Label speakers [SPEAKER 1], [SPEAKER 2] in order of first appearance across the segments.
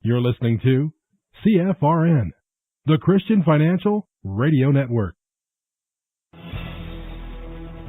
[SPEAKER 1] You're listening to CFRN, the Christian Financial Radio Network.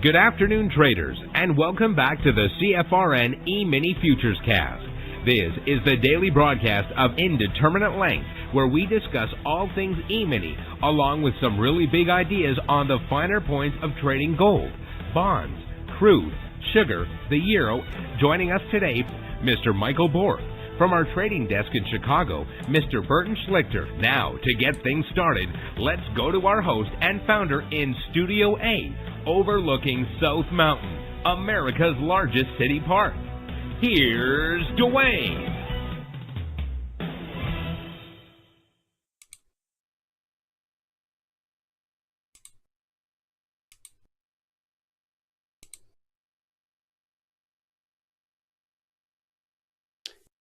[SPEAKER 2] Good afternoon, traders, and welcome back to the CFRN E-mini Futures Cast. This is the daily broadcast of Indeterminate Length, where we discuss all things E-mini, along with some really big ideas on the finer points of trading gold, bonds, crude, sugar, the euro. Joining us today, Mr. Michael Borg. From our trading desk in Chicago, Mr. Burton Schlichter. Now, to get things started, let's go to our host and founder in Studio A, overlooking South Mountain, America's largest city park. Here's Dwayne.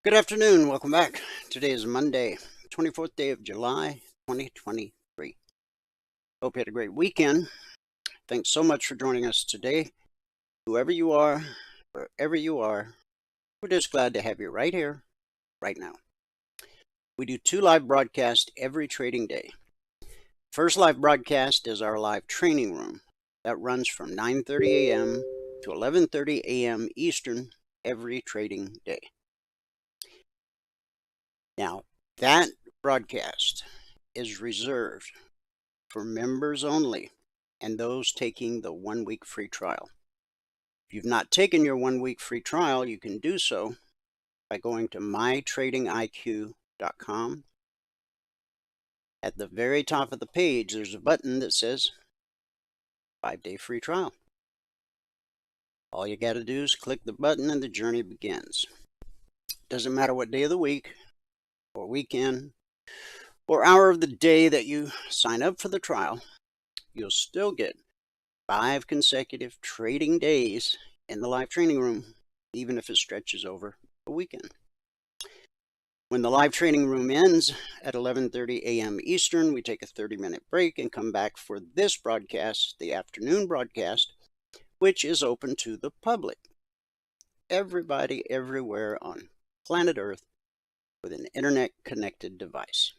[SPEAKER 3] Good afternoon. Welcome back. Today is Monday, 24th day of July, 2023. Hope you had a great weekend. Thanks so much for joining us today. Whoever you are, wherever you are, we're just glad to have you right here, right now. We do 2 live broadcasts every trading day. First live broadcast is our live training room. That runs from 9:30 a.m. to 11:30 a.m. Eastern every trading day. Now, that broadcast is reserved for members only and those taking the 1-week free trial. If you've not taken your 1-week free trial, you can do so by going to mytradingiq.com. At the very top of the page, there's a button that says 5-day free trial. All you got to do is click the button and the journey begins. Doesn't matter what day of the week, or weekend, or hour of the day that you sign up for the trial, you'll still get 5 consecutive trading days in the live training room, even if it stretches over a weekend. When the live training room ends at 11:30 a.m. Eastern, we take a 30-minute break and come back for this broadcast, the afternoon broadcast, which is open to the public. Everybody everywhere on planet Earth with an internet-connected device.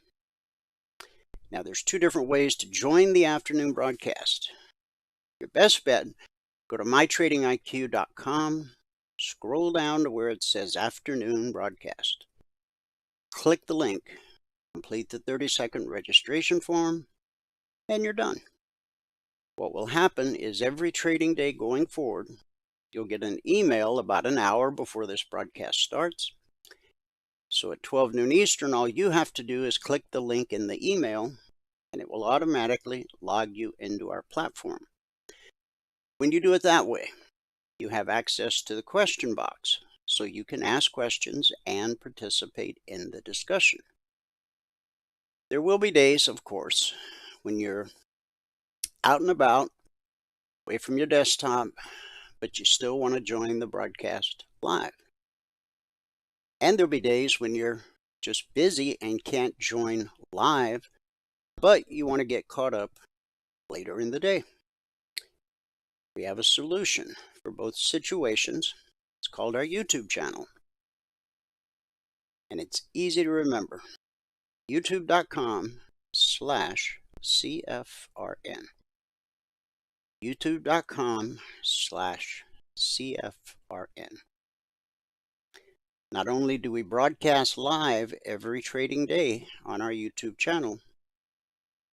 [SPEAKER 3] Now, there's 2 different ways to join the afternoon broadcast. Your best bet, go to mytradingiq.com, scroll down to where it says Afternoon Broadcast. Click the link, complete the 30-second registration form, and you're done. What will happen is every trading day going forward, you'll get an email about an hour before this broadcast starts. So at 12 noon Eastern, all you have to do is click the link in the email, and it will automatically log you into our platform. When you do it that way, you have access to the question box, so you can ask questions and participate in the discussion. There will be days, of course, when you're out and about, away from your desktop, but you still want to join the broadcast live. And there'll be days when you're just busy and can't join live, but you want to get caught up later in the day. We have a solution for both situations. It's called our YouTube channel. And it's easy to remember. youtube.com/CFRN. youtube.com/CFRN. Not only do we broadcast live every trading day on our YouTube channel,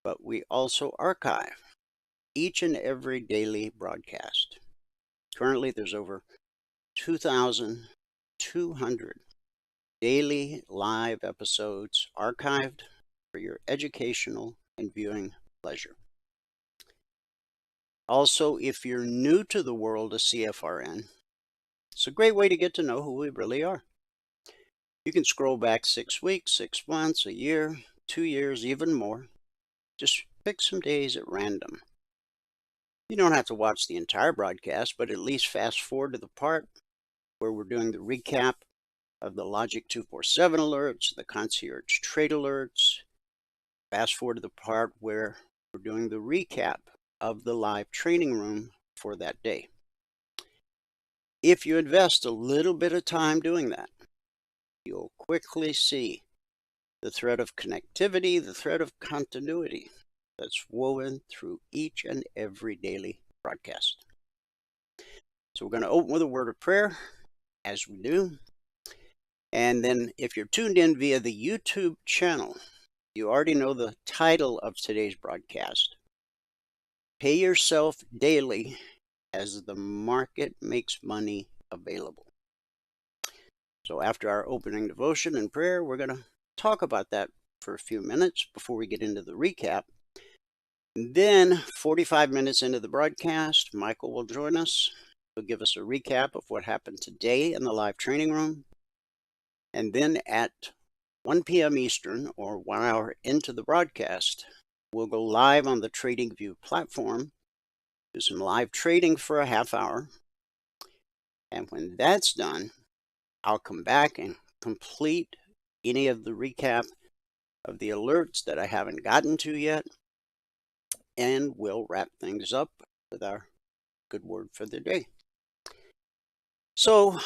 [SPEAKER 3] but we also archive each and every daily broadcast. Currently, there's over 2,200 daily live episodes archived for your educational and viewing pleasure. Also, if you're new to the world of CFRN, it's a great way to get to know who we really are. You can scroll back 6 weeks, 6 months, a year, 2 years, even more. Just pick some days at random. You don't have to watch the entire broadcast, but at least fast forward to the part where we're doing the recap of the Logic 247 alerts, the Concierge Trade alerts. Fast forward to the part where we're doing the recap of the live training room for that day. If you invest a little bit of time doing that, you'll quickly see the thread of connectivity, the thread of continuity that's woven through each and every daily broadcast. So we're going to open with a word of prayer, as we do. And then if you're tuned in via the YouTube channel, you already know the title of today's broadcast. Pay yourself daily as the market makes money available. So after our opening devotion and prayer, we're going to talk about that for a few minutes before we get into the recap. And then 45 minutes into the broadcast, Michael will join us. He'll give us a recap of what happened today in the live training room. And then at 1 p.m. Eastern, or 1 hour into the broadcast, we'll go live on the TradingView platform, do some live trading for a half hour. And when that's done, I'll come back and complete any of the recap of the alerts that I haven't gotten to yet. And we'll wrap things up with our good word for the day. So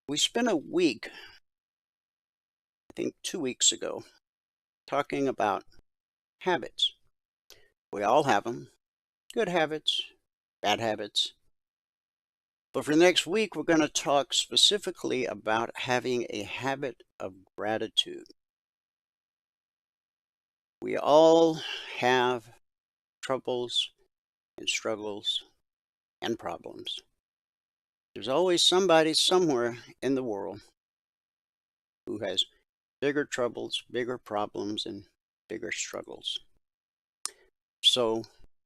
[SPEAKER 3] we spent a week, I think 2 weeks ago, talking about habits. We all have them, good habits, bad habits. But for the next week, we're going to talk specifically about having a habit of gratitude. We all have troubles and struggles and problems. There's always somebody somewhere in the world who has bigger troubles, bigger problems, and bigger struggles. So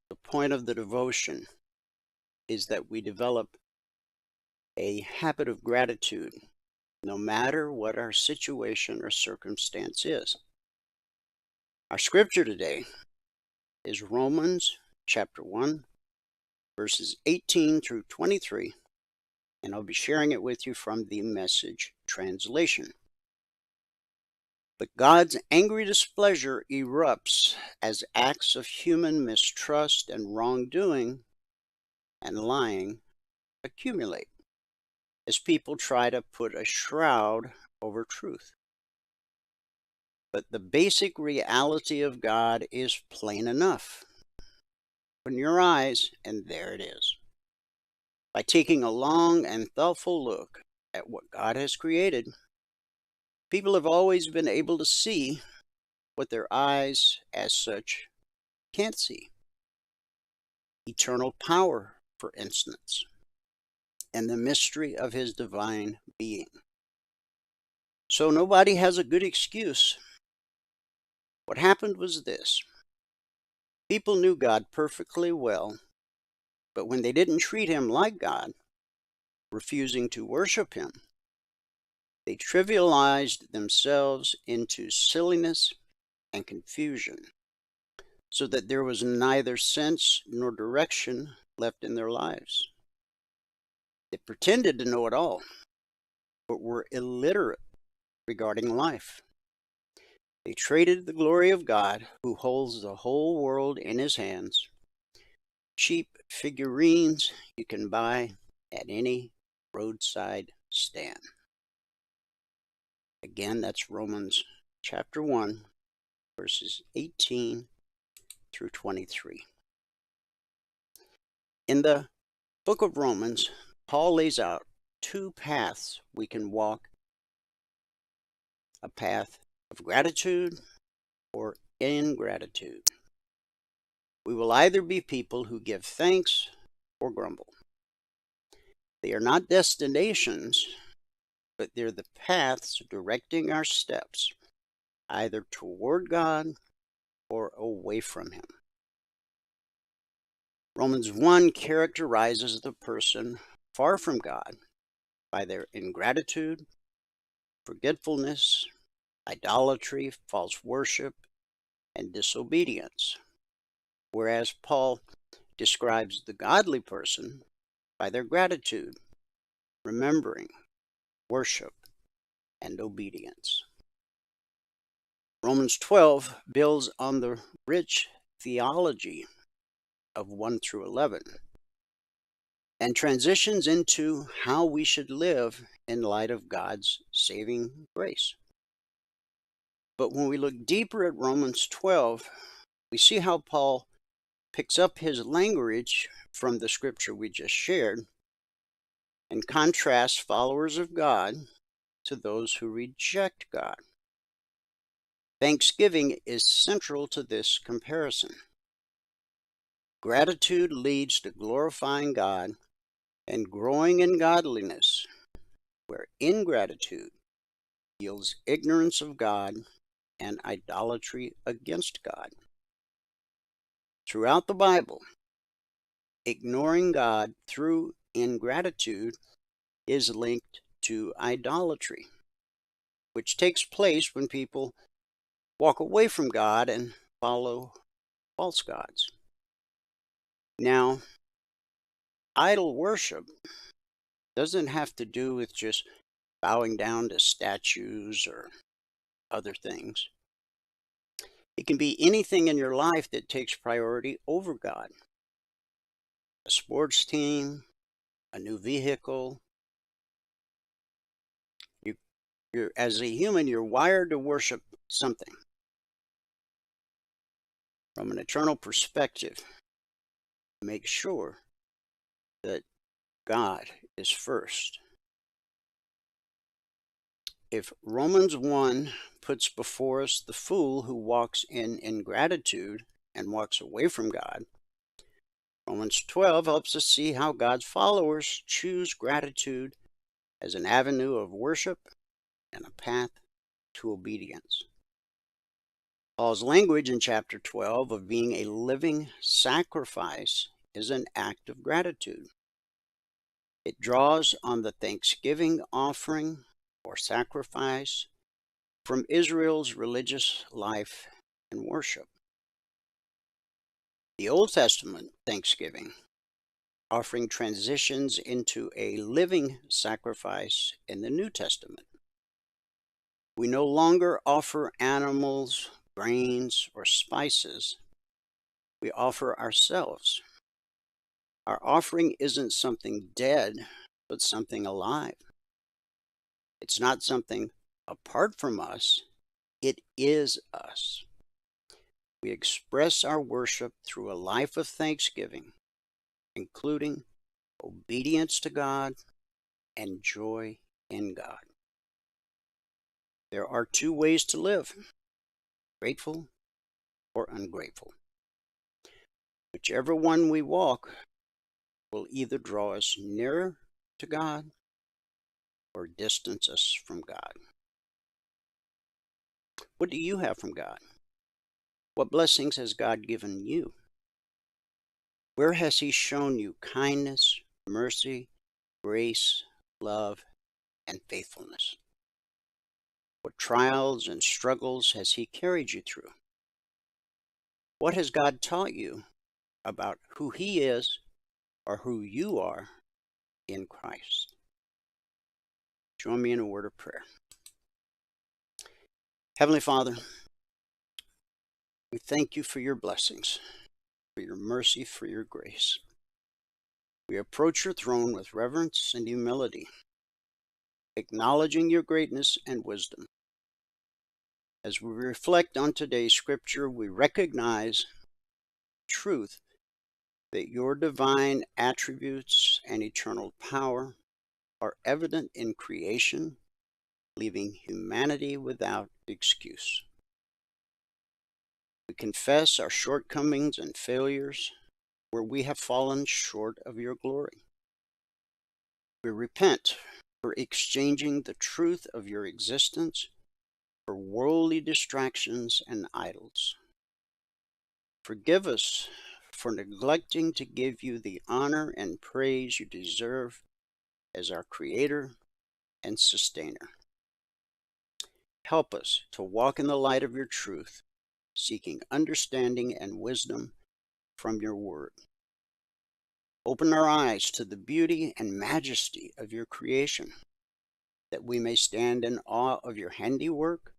[SPEAKER 3] the point of the devotion is that we develop a habit of gratitude no matter what our situation or circumstance is. Our scripture today is Romans chapter 1, verses 18 through 23, and I'll be sharing it with you from the Message translation. But God's angry displeasure erupts as acts of human mistrust and wrongdoing and lying accumulate, as people try to put a shroud over truth. But the basic reality of God is plain enough. Open your eyes, and there it is. By taking a long and thoughtful look at what God has created, people have always been able to see what their eyes, as such, can't see. Eternal power, for instance, and the mystery of His divine being. So nobody has a good excuse. What happened was this. People knew God perfectly well, but when they didn't treat Him like God, refusing to worship Him, they trivialized themselves into silliness and confusion, so that there was neither sense nor direction left in their lives. They pretended to know it all, but were illiterate regarding life. They traded the glory of God, who holds the whole world in His hands, cheap figurines you can buy at any roadside stand. Again, that's Romans chapter 1, verses 18 through 23. In the book of Romans, Paul lays out two paths we can walk: a path of gratitude or ingratitude. We will either be people who give thanks or grumble. They are not destinations, but they're the paths directing our steps, either toward God or away from Him. Romans 1 characterizes the person far from God by their ingratitude, forgetfulness, idolatry, false worship, and disobedience, whereas Paul describes the godly person by their gratitude, remembering, worship, and obedience. Romans 12 builds on the rich theology of 1 through 11 and transitions into how we should live in light of God's saving grace. But when we look deeper at Romans 12, we see how Paul picks up his language from the scripture we just shared and contrasts followers of God to those who reject God. Thanksgiving is central to this comparison. Gratitude leads to glorifying God and growing in godliness, where ingratitude yields ignorance of God and idolatry against God. Throughout the Bible, ignoring God through ingratitude is linked to idolatry, which takes place when people walk away from God and follow false gods. Now, idol worship doesn't have to do with just bowing down to statues or other things. It can be anything in your life that takes priority over God. A sports team, a new vehicle. As a human, you're wired to worship something. From an eternal perspective, make sure that God is first. If Romans 1 puts before us the fool who walks in ingratitude and walks away from God, Romans 12 helps us see how God's followers choose gratitude as an avenue of worship and a path to obedience. Paul's language in chapter 12 of being a living sacrifice is an act of gratitude. It draws on the thanksgiving offering or sacrifice from Israel's religious life and worship. The Old Testament thanksgiving offering transitions into a living sacrifice in the New Testament. We no longer offer animals, grains, or spices. We offer ourselves. Our offering isn't something dead, but something alive. It's not something apart from us. It is us. We express our worship through a life of thanksgiving, including obedience to God and joy in God. There are two ways to live, grateful or ungrateful. Whichever one we walk will either draw us nearer to God or distance us from God. What do you have from God? What blessings has God given you? Where has He shown you kindness, mercy, grace, love, and faithfulness? What trials and struggles has He carried you through? What has God taught you about who He is or who you are in Christ? Join me in a word of prayer. Heavenly Father, we thank you for your blessings, for your mercy, for your grace. We approach your throne with reverence and humility, acknowledging your greatness and wisdom. As we reflect on today's scripture, we recognize truth that your divine attributes and eternal power are evident in creation, leaving humanity without excuse. We confess our shortcomings and failures where we have fallen short of your glory. We repent for exchanging the truth of your existence for worldly distractions and idols. Forgive us for neglecting to give you the honor and praise you deserve as our Creator and Sustainer. Help us to walk in the light of your truth, seeking understanding and wisdom from your word. Open our eyes to the beauty and majesty of your creation, that we may stand in awe of your handiwork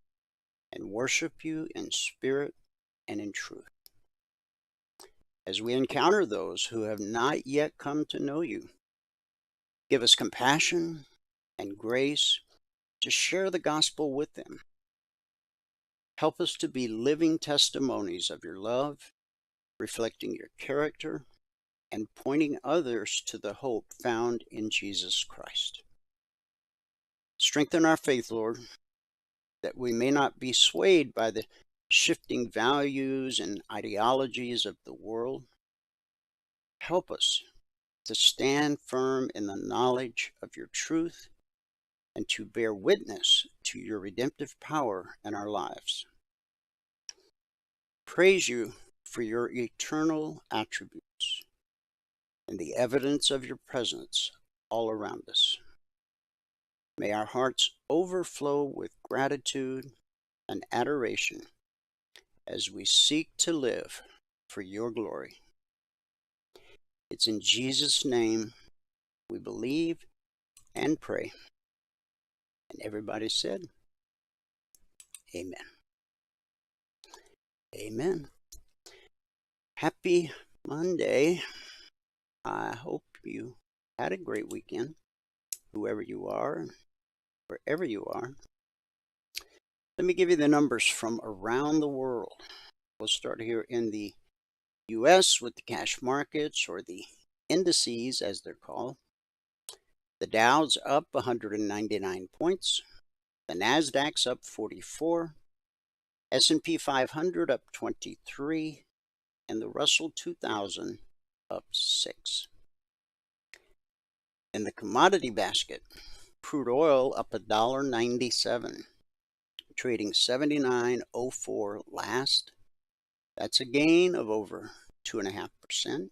[SPEAKER 3] and worship you in spirit and in truth. As we encounter those who have not yet come to know you, give us compassion and grace to share the gospel with them. Help us to be living testimonies of your love, reflecting your character, and pointing others to the hope found in Jesus Christ. Strengthen our faith, Lord, that we may not be swayed by the shifting values and ideologies of the world. Help us to stand firm in the knowledge of your truth and to bear witness to your redemptive power in our lives. Praise you for your eternal attributes and the evidence of your presence all around us. May our hearts overflow with gratitude and adoration as we seek to live for your glory. It's in Jesus' name we believe and pray. And everybody said, amen. Amen. Happy Monday. I hope you had a great weekend, whoever you are, wherever you are. Let me give you the numbers from around the world. We'll start here in the U.S. with the cash markets, or the indices as they're called. The Dow's up 199 points. The Nasdaq's up 44. S&P 500 up 23. And the Russell 2000 up 6. In the commodity basket, crude oil up $1.97, trading 79.04 last. That's a gain of over 2.5%.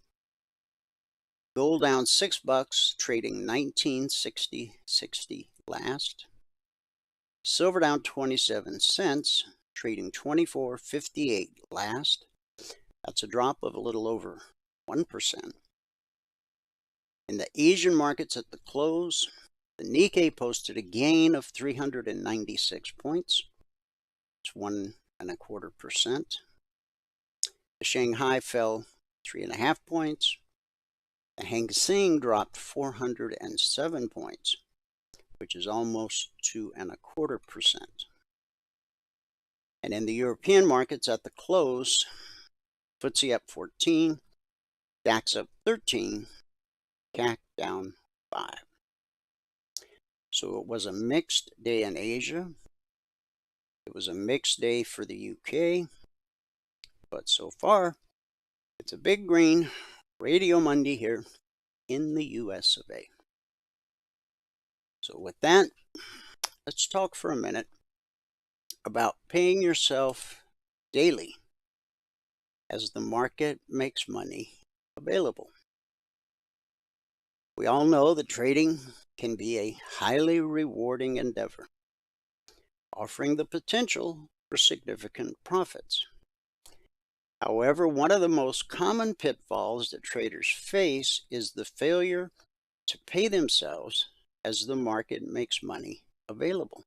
[SPEAKER 3] Gold down $6, trading 19.60 last. Silver down 27 cents, trading 24.58 last. That's a drop of a little over 1%. In the Asian markets at the close, the Nikkei posted a gain of 396 points. It's 1.25%. The Shanghai fell 3.5 points. The Hang Seng dropped 407 points, which is almost 2.25%. And in the European markets at the close, FTSE up 14, DAX up 13, CAC down 5. So it was a mixed day in Asia. It was a mixed day for the UK. But so far, it's a big green Radio Monday here in the US of A. So with that, let's talk for a minute about paying yourself daily as the market makes money available. We all know that trading can be a highly rewarding endeavor, offering the potential for significant profits. However, one of the most common pitfalls that traders face is the failure to pay themselves as the market makes money available.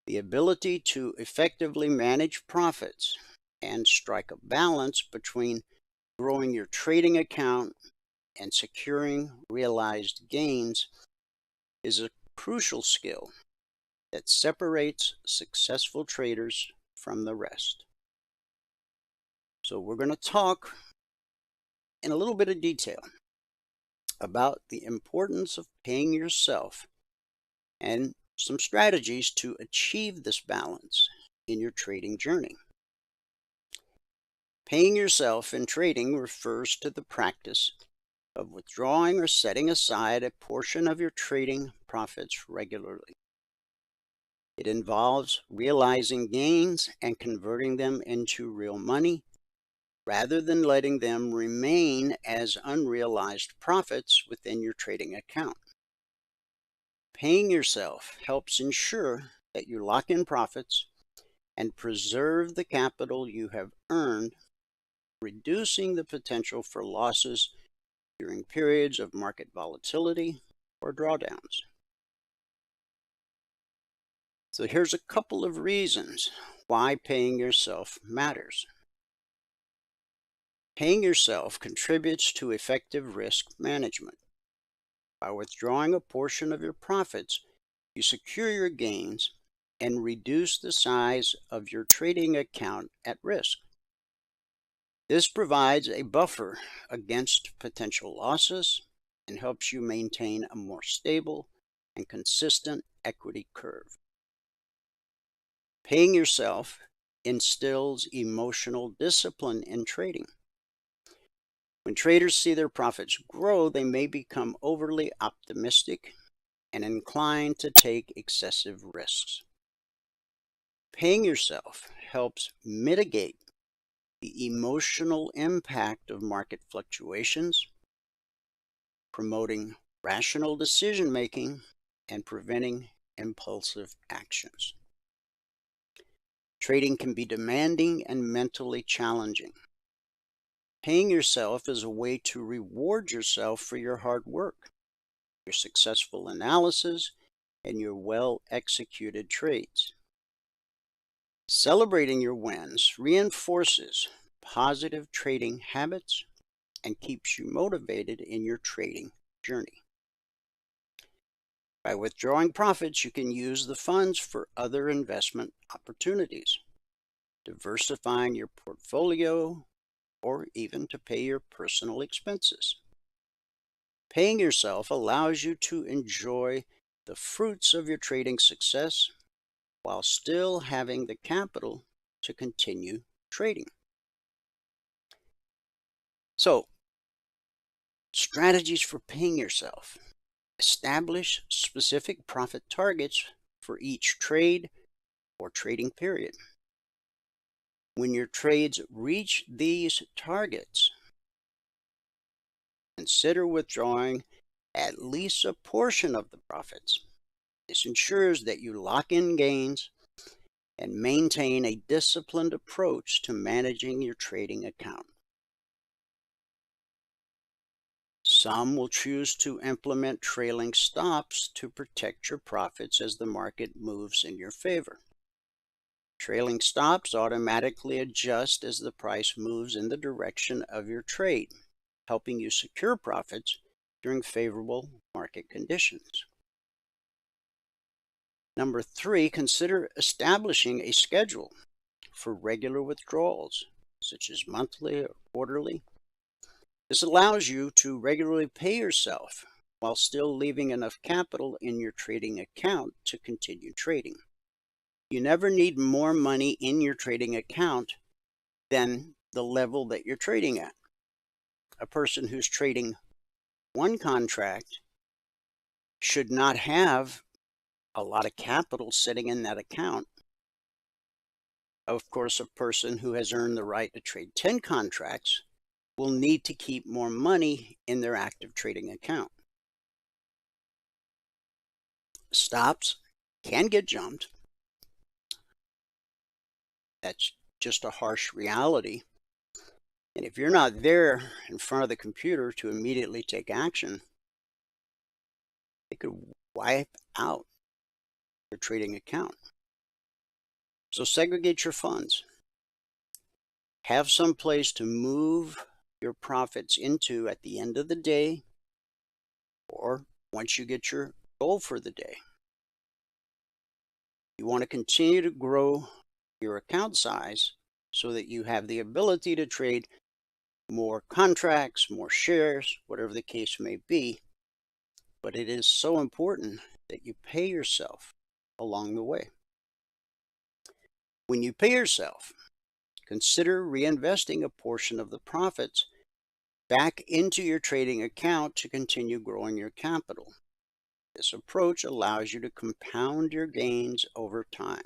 [SPEAKER 3] The ability to effectively manage profits and strike a balance between growing your trading account and securing realized gains is a crucial skill that separates successful traders from the rest. So we're going to talk in a little bit of detail about the importance of paying yourself and some strategies to achieve this balance in your trading journey. Paying yourself in trading refers to the practice of withdrawing or setting aside a portion of your trading profits regularly. It involves realizing gains and converting them into real money, rather than letting them remain as unrealized profits within your trading account. Paying yourself helps ensure that you lock in profits and preserve the capital you have earned, reducing the potential for losses during periods of market volatility or drawdowns. So here's a couple of reasons why paying yourself matters. Paying yourself contributes to effective risk management. By withdrawing a portion of your profits, you secure your gains and reduce the size of your trading account at risk. This provides a buffer against potential losses and helps you maintain a more stable and consistent equity curve. Paying yourself instills emotional discipline in trading. When traders see their profits grow, they may become overly optimistic and inclined to take excessive risks. Paying yourself helps mitigate the emotional impact of market fluctuations, promoting rational decision-making and preventing impulsive actions. Trading can be demanding and mentally challenging. Paying yourself is a way to reward yourself for your hard work, your successful analysis, and your well-executed trades. Celebrating your wins reinforces positive trading habits and keeps you motivated in your trading journey. By withdrawing profits, you can use the funds for other investment opportunities, diversifying your portfolio, or even to pay your personal expenses. Paying yourself allows you to enjoy the fruits of your trading success while still having the capital to continue trading. So, strategies for paying yourself. Establish specific profit targets for each trade or trading period. When your trades reach these targets, consider withdrawing at least a portion of the profits. This ensures that you lock in gains and maintain a disciplined approach to managing your trading account. Some will choose to implement trailing stops to protect your profits as the market moves in your favor. Trailing stops automatically adjust as the price moves in the direction of your trade, helping you secure profits during favorable market conditions. Number 3, consider establishing a schedule for regular withdrawals, such as monthly or quarterly. This allows you to regularly pay yourself while still leaving enough capital in your trading account to continue trading. You never need more money in your trading account than the level that you're trading at. A person who's trading one contract should not have a lot of capital sitting in that account. Of course, a person who has earned the right to trade 10 contracts will need to keep more money in their active trading account. Stops can get jumped. That's just a harsh reality. And if you're not there in front of the computer to immediately take action, it could wipe out your trading account. So segregate your funds. Have some place to move your profits into at the end of the day or once you get your goal for the day. You want to continue to grow your account size so that you have the ability to trade more contracts, more shares, whatever the case may be. But it is so important that you pay yourself along the way. When you pay yourself, consider reinvesting a portion of the profits back into your trading account to continue growing your capital. This approach allows you to compound your gains over time.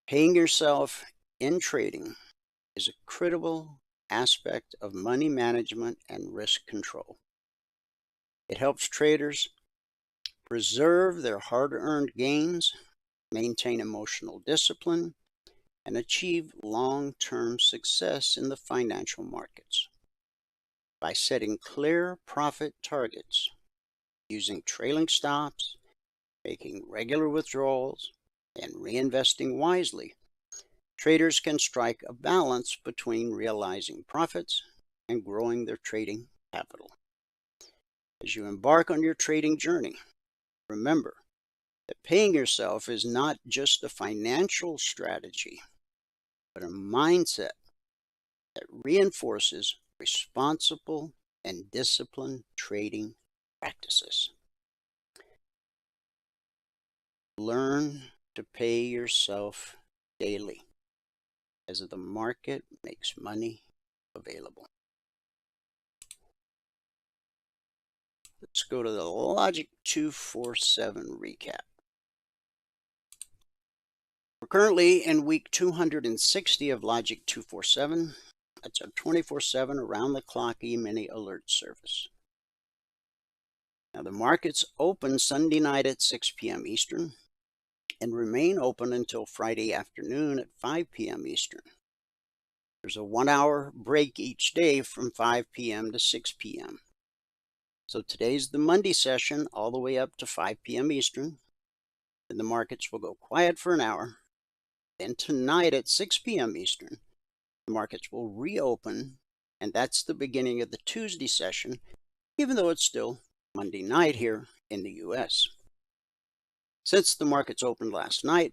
[SPEAKER 3] Paying yourself in trading is a critical aspect of money management and risk control. It helps traders preserve their hard-earned gains, maintain emotional discipline, and achieve long-term success in the financial markets. By setting clear profit targets, using trailing stops, making regular withdrawals, and reinvesting wisely, traders can strike a balance between realizing profits and growing their trading capital. As you embark on your trading journey, remember that paying yourself is not just a financial strategy, but a mindset that reinforces responsible and disciplined trading practices. Learn to pay yourself daily as the market makes money available. Let's go to the Logic 247 recap. We're currently in week 260 of Logic 247. That's our 24/7 around-the-clock E-mini alert service. Now the markets open Sunday night at 6 p.m. Eastern and remain open until Friday afternoon at 5 p.m. Eastern. There's a 1-hour break each day from 5 p.m. to 6 p.m. So today's the Monday session all the way up to 5 p.m. Eastern. Then the markets will go quiet for an hour. Then tonight at 6 p.m. Eastern, the markets will reopen, and that's the beginning of the Tuesday session, even though it's still Monday night here in the U.S. Since the markets opened last night,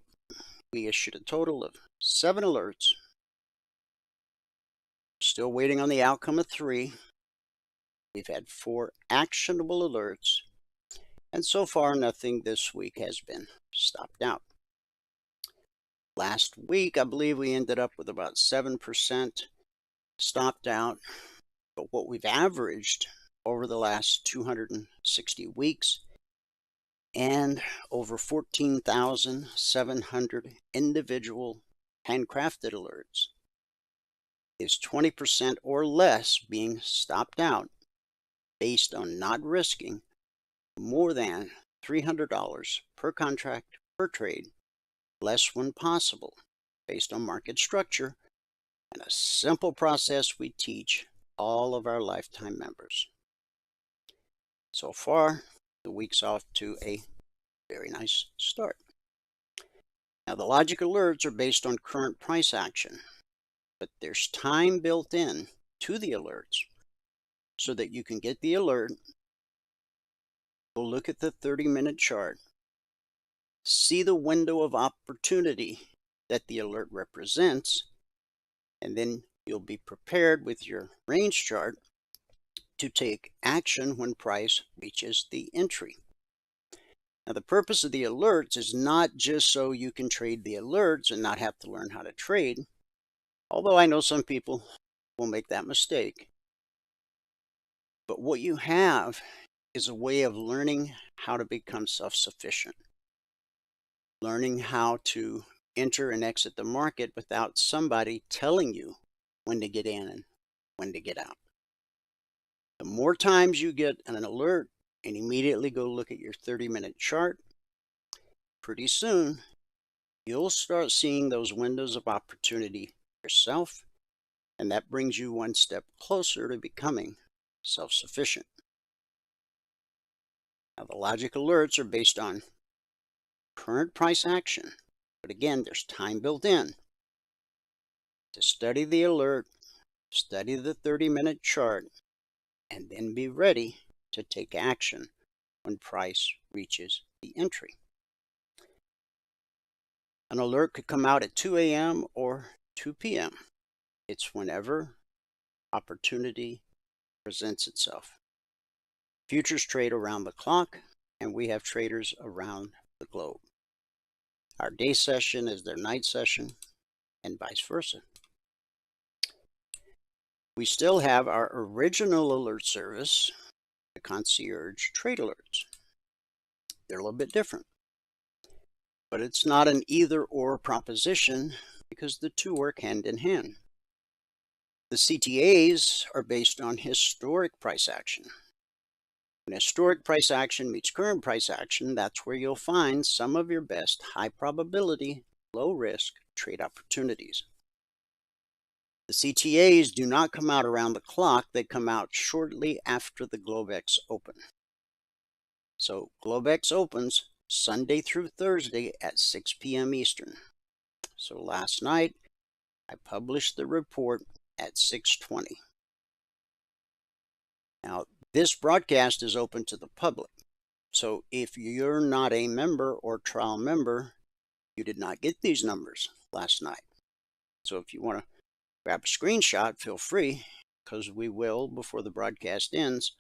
[SPEAKER 3] we issued a total of 7 alerts. Still waiting on the outcome of 3. We've had 4 actionable alerts, and so far nothing this week has been stopped out. Last week, I believe we ended up with about 7% stopped out, but what we've averaged over the last 260 weeks and over 14,700 individual handcrafted alerts is 20% or less being stopped out based on not risking more than $300 per contract per trade, less when possible, based on market structure and a simple process we teach all of our lifetime members. So far, the week's off to a very nice start. Now, the logic alerts are based on current price action, but there's time built in to the alerts so that you can get the alert, go look at the 30-minute chart, see the window of opportunity that the alert represents, and then you'll be prepared with your range chart to take action when price reaches the entry. Now, the purpose of the alerts is not just so you can trade the alerts and not have to learn how to trade, although I know some people will make that mistake. But what you have is a way of learning how to become self-sufficient, learning how to enter and exit the market without somebody telling you when to get in and when to get out. The more times you get an alert and immediately go look at your 30-minute chart, pretty soon you'll start seeing those windows of opportunity yourself, and that brings you one step closer to becoming self-sufficient. Now, the logic alerts are based on current price action, but again, there's time built in to study the alert, study the 30-minute chart, and then be ready to take action when price reaches the entry. An alert could come out at 2 a.m. or 2 p.m. It's whenever opportunity presents itself. Futures trade around the clock, and we have traders around the globe. Our day session is their night session, and vice versa. We still have our original alert service, the concierge trade alerts. They're a little bit different, but it's not an either-or proposition because the two work hand in hand. The CTAs are based on historic price action. When historic price action meets current price action, that's where you'll find some of your best high probability, low risk trade opportunities. The CTAs do not come out around the clock, they come out shortly after the Globex open. So Globex opens Sunday through Thursday at 6 p.m. Eastern. So last night, I published the report at 6:20. Now, this broadcast is open to the public. So if you're not a member or trial member, you did not get these numbers last night. So if you want to grab a screenshot, feel free, because we will, before the broadcast ends,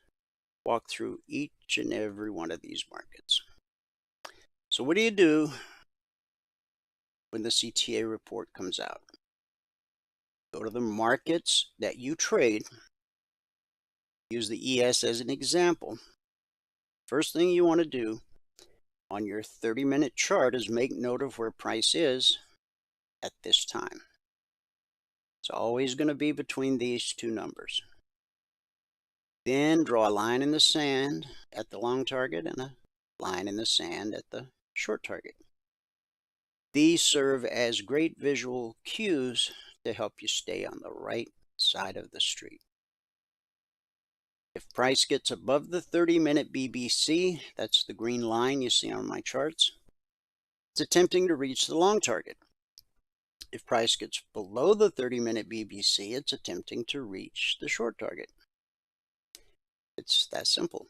[SPEAKER 3] walk through each and every one of these markets. So what do you do when the CTA report comes out? Go to the markets that you trade. Use the ES as an example. First thing you want to do on your 30-minute chart is make note of where price is at this time. It's always going to be between these two numbers. Then draw a line in the sand at the long target and a line in the sand at the short target. These serve as great visual cues to help you stay on the right side of the street. If price gets above the 30-minute BBC, that's the green line you see on my charts, it's attempting to reach the long target. If price gets below the 30-minute BBC, it's attempting to reach the short target. It's that simple.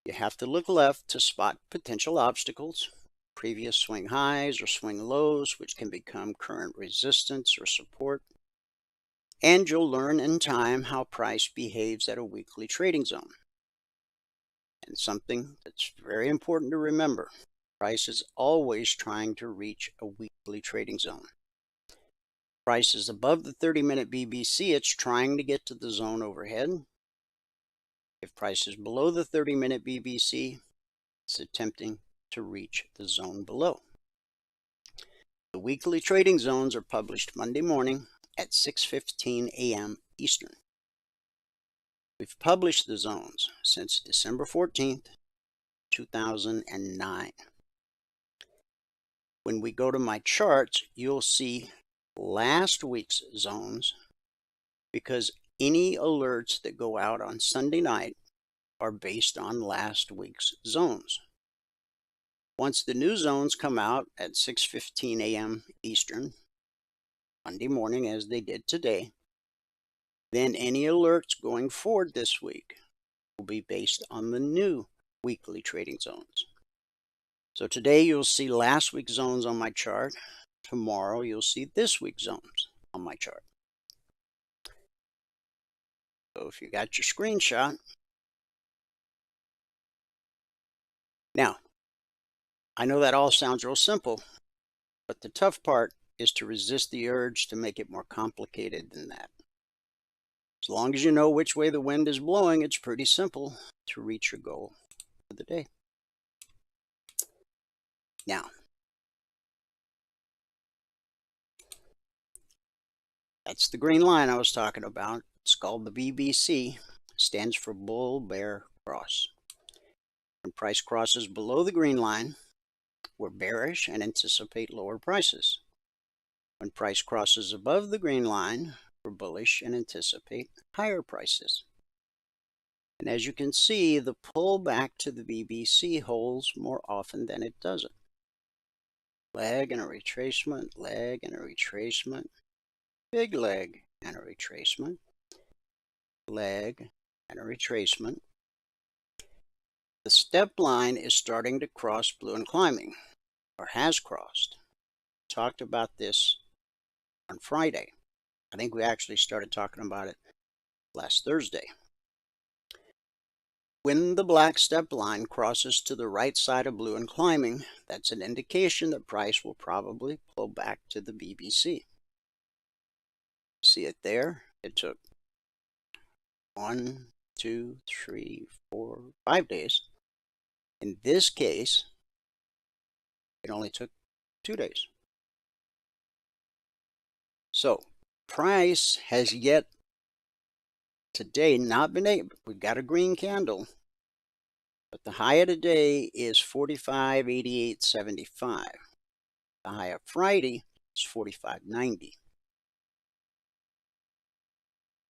[SPEAKER 3] You have to look left to spot potential obstacles, previous swing highs or swing lows, which can become current resistance or support. And you'll learn in time how price behaves at a weekly trading zone. And something that's very important to remember, price is always trying to reach a weekly trading zone. Price is above the 30-minute BBC, it's trying to get to the zone overhead. If price is below the 30-minute BBC, it's attempting to reach the zone below. The weekly trading zones are published Monday morning at 6:15 a.m. Eastern. We've published the zones since December 14th, 2009. When we go to my charts, you'll see last week's zones, because any alerts that go out on Sunday night are based on last week's zones. Once the new zones come out at 6:15 a.m. Eastern, Monday morning as they did today, then any alerts going forward this week will be based on the new weekly trading zones. So today you'll see last week's zones on my chart. Tomorrow you'll see this week's zones on my chart. So if you got your screenshot. Now, I know that all sounds real simple, but the tough part is to resist the urge to make it more complicated than that. As long as you know which way the wind is blowing, it's pretty simple to reach your goal for the day. Now, that's the green line I was talking about. It's called the BBC. Stands for Bull Bear Cross. When price crosses below the green line, we're bearish and anticipate lower prices. When price crosses above the green line, we're bullish and anticipate higher prices. And as you can see, the pull back to the BBC holds more often than it doesn't. Leg and a retracement, leg and a retracement, big leg and a retracement, leg and a retracement. The step line is starting to cross blue and climbing, or has crossed. Talked about this on Friday. I think we actually started talking about it last Thursday. When the black step line crosses to the right side of blue and climbing, that's an indication that price will probably pull back to the BBC. See it there? It took 1, 2, 3, 4, 5 days. In this case, it only took 2 days. So, price has yet today not been able, we've got a green candle, but the high of today is 45.8875. The high of Friday is 45.90.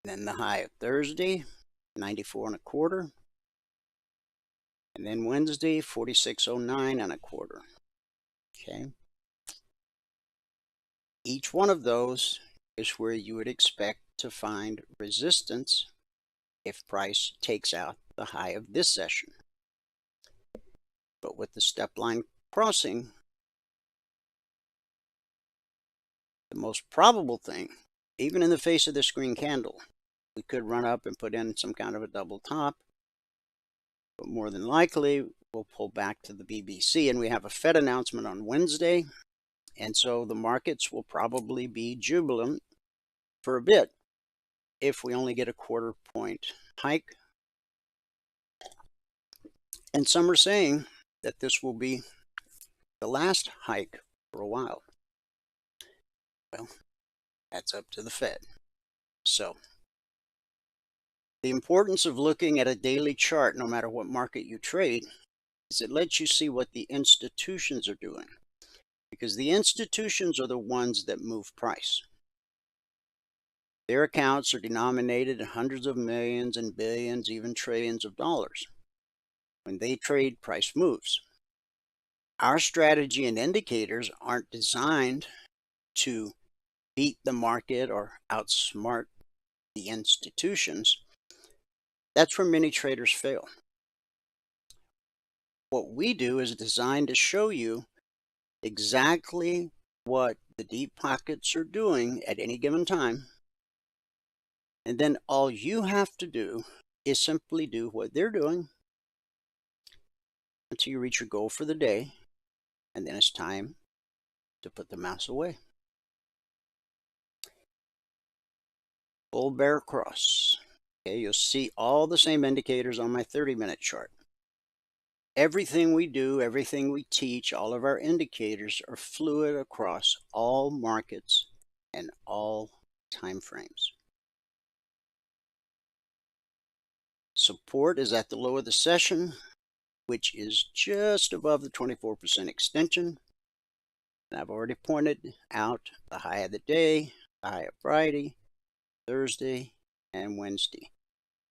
[SPEAKER 3] Then the high of Thursday, 94.25. And then Wednesday, 46.09 1/4. Okay. Each one of those is where you would expect to find resistance if price takes out the high of this session. But with the step line crossing, the most probable thing, even in the face of this green candle, we could run up and put in some kind of a double top, but more than likely we'll pull back to the BBC, and we have a Fed announcement on Wednesday, and so the markets will probably be jubilant for a bit if we only get a quarter-point hike. And some are saying that this will be the last hike for a while. Well, that's up to the Fed. So the importance of looking at a daily chart, no matter what market you trade, is it lets you see what the institutions are doing. Because the institutions are the ones that move price. Their accounts are denominated in hundreds of millions and billions, even trillions of dollars. When they trade, price moves. Our strategy and indicators aren't designed to beat the market or outsmart the institutions. That's where many traders fail. What we do is designed to show you exactly what the deep pockets are doing at any given time. And then all you have to do is simply do what they're doing until you reach your goal for the day. And then it's time to put the mouse away. Bull bear cross. Okay, you'll see all the same indicators on my 30-minute chart. Everything we do, everything we teach, all of our indicators are fluid across all markets and all time frames. Support is at the low of the session, which is just above the 24% extension. And I've already pointed out the high of the day, the high of Friday, Thursday, and Wednesday.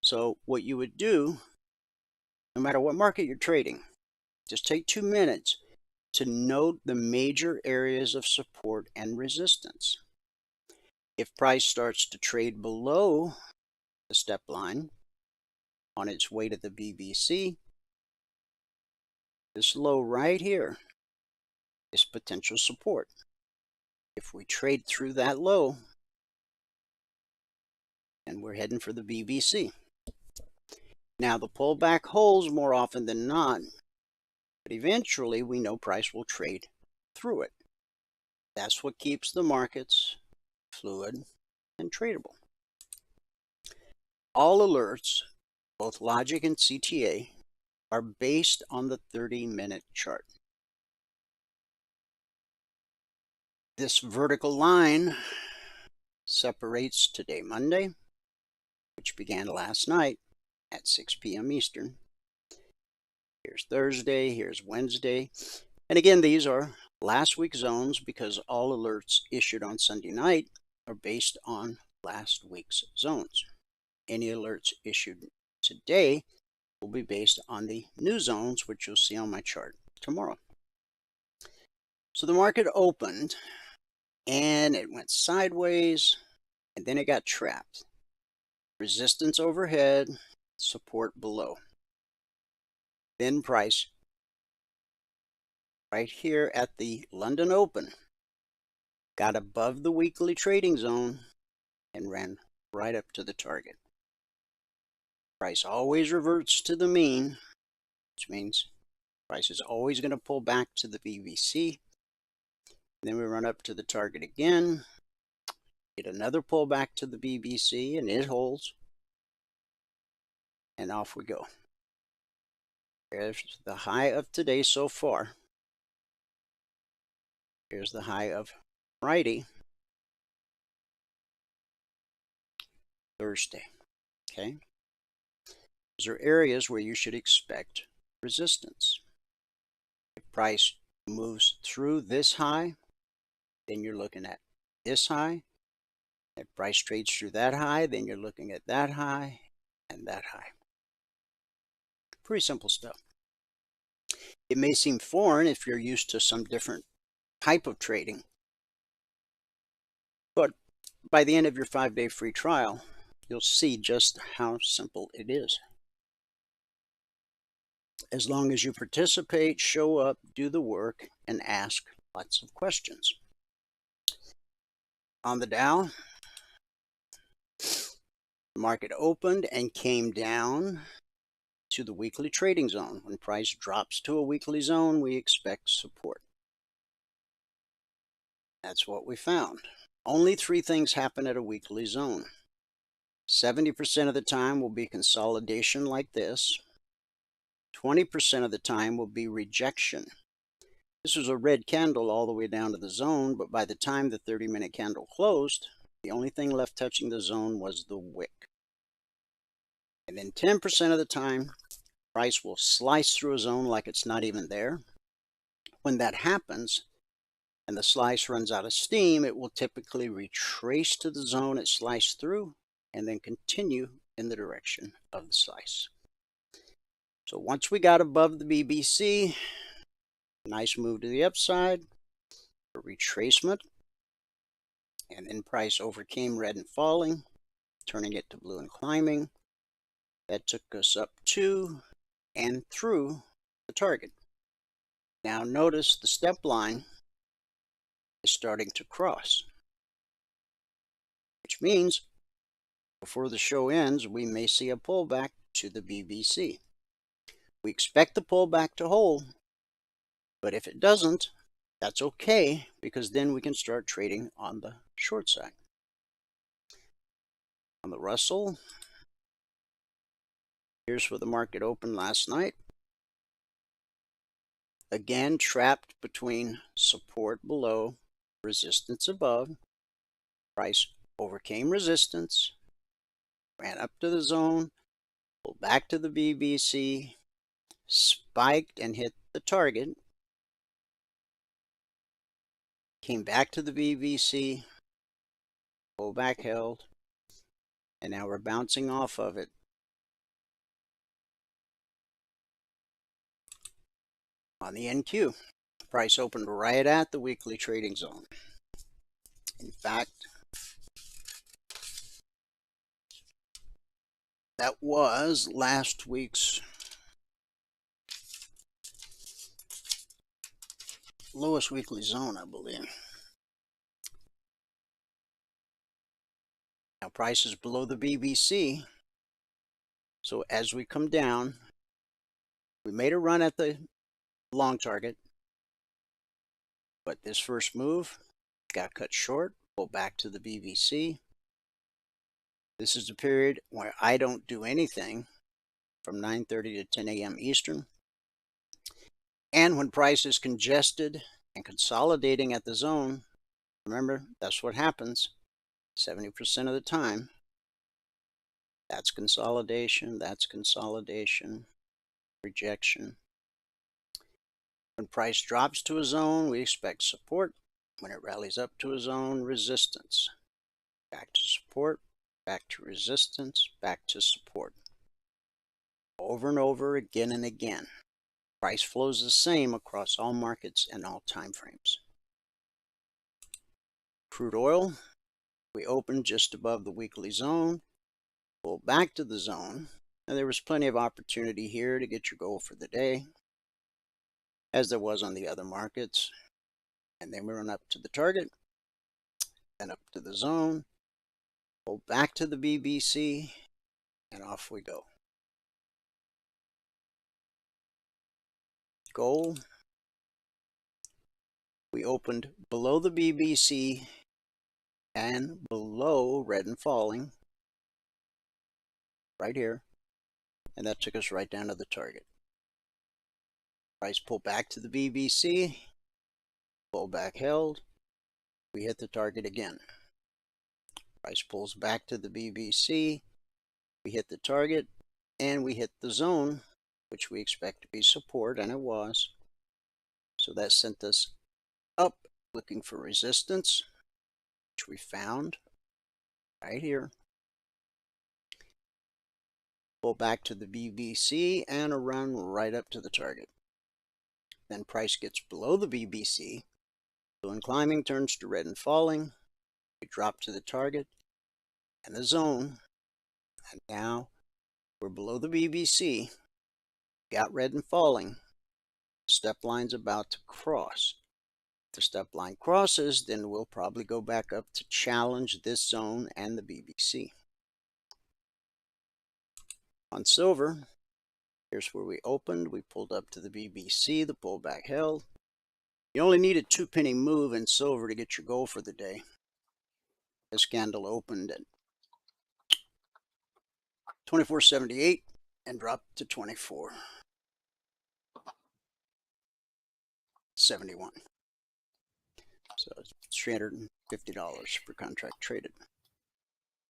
[SPEAKER 3] So what you would do, no matter what market you're trading, just take 2 minutes to note the major areas of support and resistance. If price starts to trade below the step line on its way to the BBC, this low right here is potential support. If we trade through that low, and we're heading for the BBC. Now the pullback holds more often than not, but eventually we know price will trade through it. That's what keeps the markets fluid and tradable. All alerts, both logic and CTA, are based on the 30-minute chart. This vertical line separates today, Monday, which began last night at 6 p.m. Eastern. Here's Thursday, here's Wednesday. And again, these are last week's zones because all alerts issued on Sunday night are based on last week's zones. Any alerts issued today will be based on the new zones, which you'll see on my chart tomorrow. So the market opened and it went sideways and then it got trapped. Resistance overhead, support below. Then price right here at the London Open got above the weekly trading zone and ran right up to the target. Price always reverts to the mean, which means price is always going to pull back to the BBC. Then we run up to the target again, get another pullback to the BBC, and it holds. And off we go. There's the high of today so far. Here's the high of Friday, Thursday. Okay. Those are areas where you should expect resistance. If price moves through this high, then you're looking at this high. If price trades through that high, then you're looking at that high and that high. Pretty simple stuff. It may seem foreign if you're used to some different type of trading, but by the end of your 5-day free trial, you'll see just how simple it is. as long as you participate, show up, do the work, and ask lots of questions. On the Dow, the market opened and came down to the weekly trading zone. When price drops to a weekly zone, we expect support. That's what we found. Only 3 things happen at a weekly zone. 70% of the time will be consolidation like this. 20% of the time will be rejection. This was a red candle all the way down to the zone, but by the time the 30-minute candle closed, the only thing left touching the zone was the wick. And then 10% of the time, price will slice through a zone like it's not even there. When that happens, and the slice runs out of steam, it will typically retrace to the zone it sliced through and then continue in the direction of the slice. So once we got above the BBC, nice move to the upside, a retracement, and then price overcame red and falling, turning it to blue and climbing. That took us up to and through the target. Now notice the step line is starting to cross, which means before the show ends, we may see a pullback to the BBC. We expect the pullback to hold, but if it doesn't, that's okay, because then we can start trading on the short side. On the Russell, here's where the market opened last night. Again, trapped between support below, resistance above. Price overcame resistance, ran up to the zone, pulled back to the BBC, spiked and hit the target, came back to the BBC, pullback held, and now we're bouncing off of it. On the NQ, price opened right at the weekly trading zone. In fact, that was last week's lowest weekly zone, I believe. Now price is below the BBC, so as we come down, we made a run at the long target, but this first move got cut short, pulled back to the BBC. This is the period where I don't do anything from 9:30 to 10 a.m. Eastern. And when price is congested and consolidating at the zone, remember, that's what happens 70% of the time. That's consolidation, rejection. When price drops to a zone, we expect support. When it rallies up to a zone, resistance. Back to support, back to resistance, back to support. Over and over, again and again. Price flows the same across all markets and all time frames. Crude oil, we opened just above the weekly zone, pulled back to the zone, and there was plenty of opportunity here to get your goal for the day, as there was on the other markets. And then we run up to the target, then up to the zone, pull back to the BBC, and off we go. Goal, we opened below the BBC and below red and falling, right here, and that took us right down to the target. Price pulled back to the BBC, pullback held, we hit the target again. Price pulls back to the BBC, we hit the target, and we hit the zone, which we expect to be support, and it was. So that sent us up, looking for resistance, which we found right here. Pull back to the BBC and a run right up to the target. Then price gets below the BBC, blue and climbing turns to red and falling. We drop to the target and the zone, and now we're below the BBC got red and falling. The step line's about to cross. If the step line crosses, then we'll probably go back up to challenge this zone and the BBC. On silver, here's where we opened. We pulled up to the BBC, the pullback held. You only need a 2-penny move in silver to get your goal for the day. This candle opened at 24.78 and dropped to 24.71. So it's $350 per contract traded.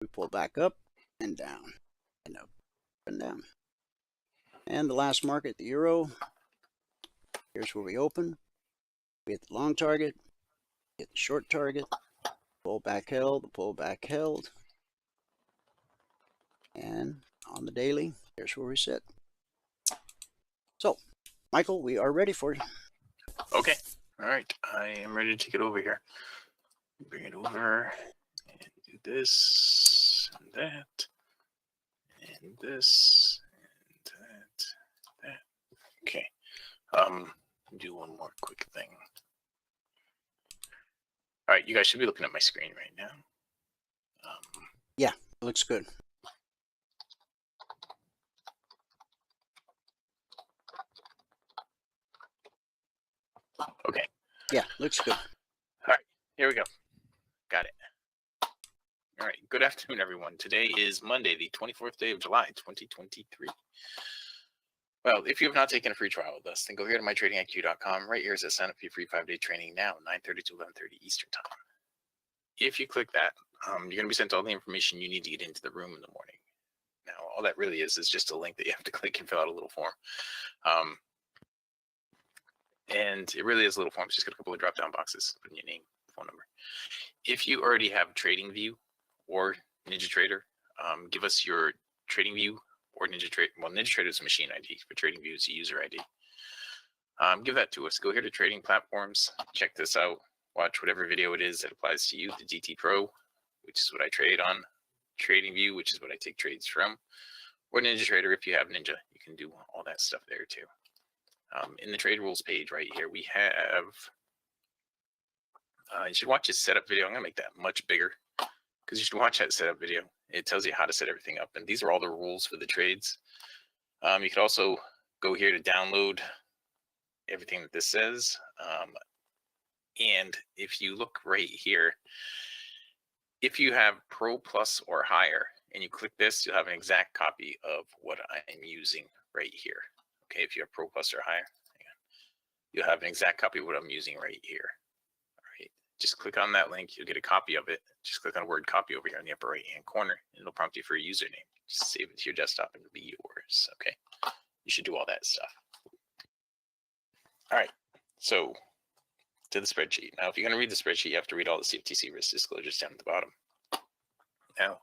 [SPEAKER 3] We pull back up and down and up and down. And the last market, the euro, here's where we open. We hit the long target, hit the short target, pullback held, the pullback held. And on the daily, here's where we sit. So, Michael, we are ready for you.
[SPEAKER 4] Okay. All right. I am ready to take it over here. Bring it over and do this and that and this and that. Okay. Do one more quick thing. All right. You guys should be looking at my screen right now.
[SPEAKER 3] Yeah, it looks good.
[SPEAKER 4] Okay.
[SPEAKER 3] Yeah, looks good.
[SPEAKER 4] All right, here we go. Got it. All right, good afternoon, everyone. Today is Monday, the 24th day of July, 2023. Well, if you have not taken a free trial with us, then go here to mytradingiq.com. Right here is a sign up for your free 5-day training now, 9:30 to 11:30 Eastern time. If you click that, you're going to be sent all the information you need to get into the room in the morning. Now, all that really is just a link that you have to click and fill out a little form. And it really is a little form. It's just got a couple of drop-down boxes. Put in your name, phone number. If you already have TradingView or NinjaTrader, give us your TradingView or NinjaTrader. Well, NinjaTrader is a machine ID, but TradingView is a user ID. Give that to us. Go here to trading platforms. Check this out. Watch whatever video it is that applies to you. The GT Pro, which is what I trade on. TradingView, which is what I take trades from. Or NinjaTrader, if you have Ninja, you can do all that stuff there too. In the trade rules page right here, we have, you should watch his setup video. I'm going to make that much bigger because you should watch that setup video. It tells you how to set everything up. And these are all the rules for the trades. You could also go here to download everything that this says. And if you look right here, if you have Pro Plus or higher, and you click this, you'll have an exact copy of what I'm using right here. Okay, if you have Pro Plus or higher, you'll have an exact copy of what I'm using right here. All right, just click on that link. You'll get a copy of it. Just click on word copy over here in the upper right-hand corner, and it'll prompt you for a username. Just save it to your desktop and it'll be yours. Okay, you should do all that stuff. All right, so to the spreadsheet. Now, if you're going to read the spreadsheet, you have to read all the CFTC risk disclosures down at the bottom. Now,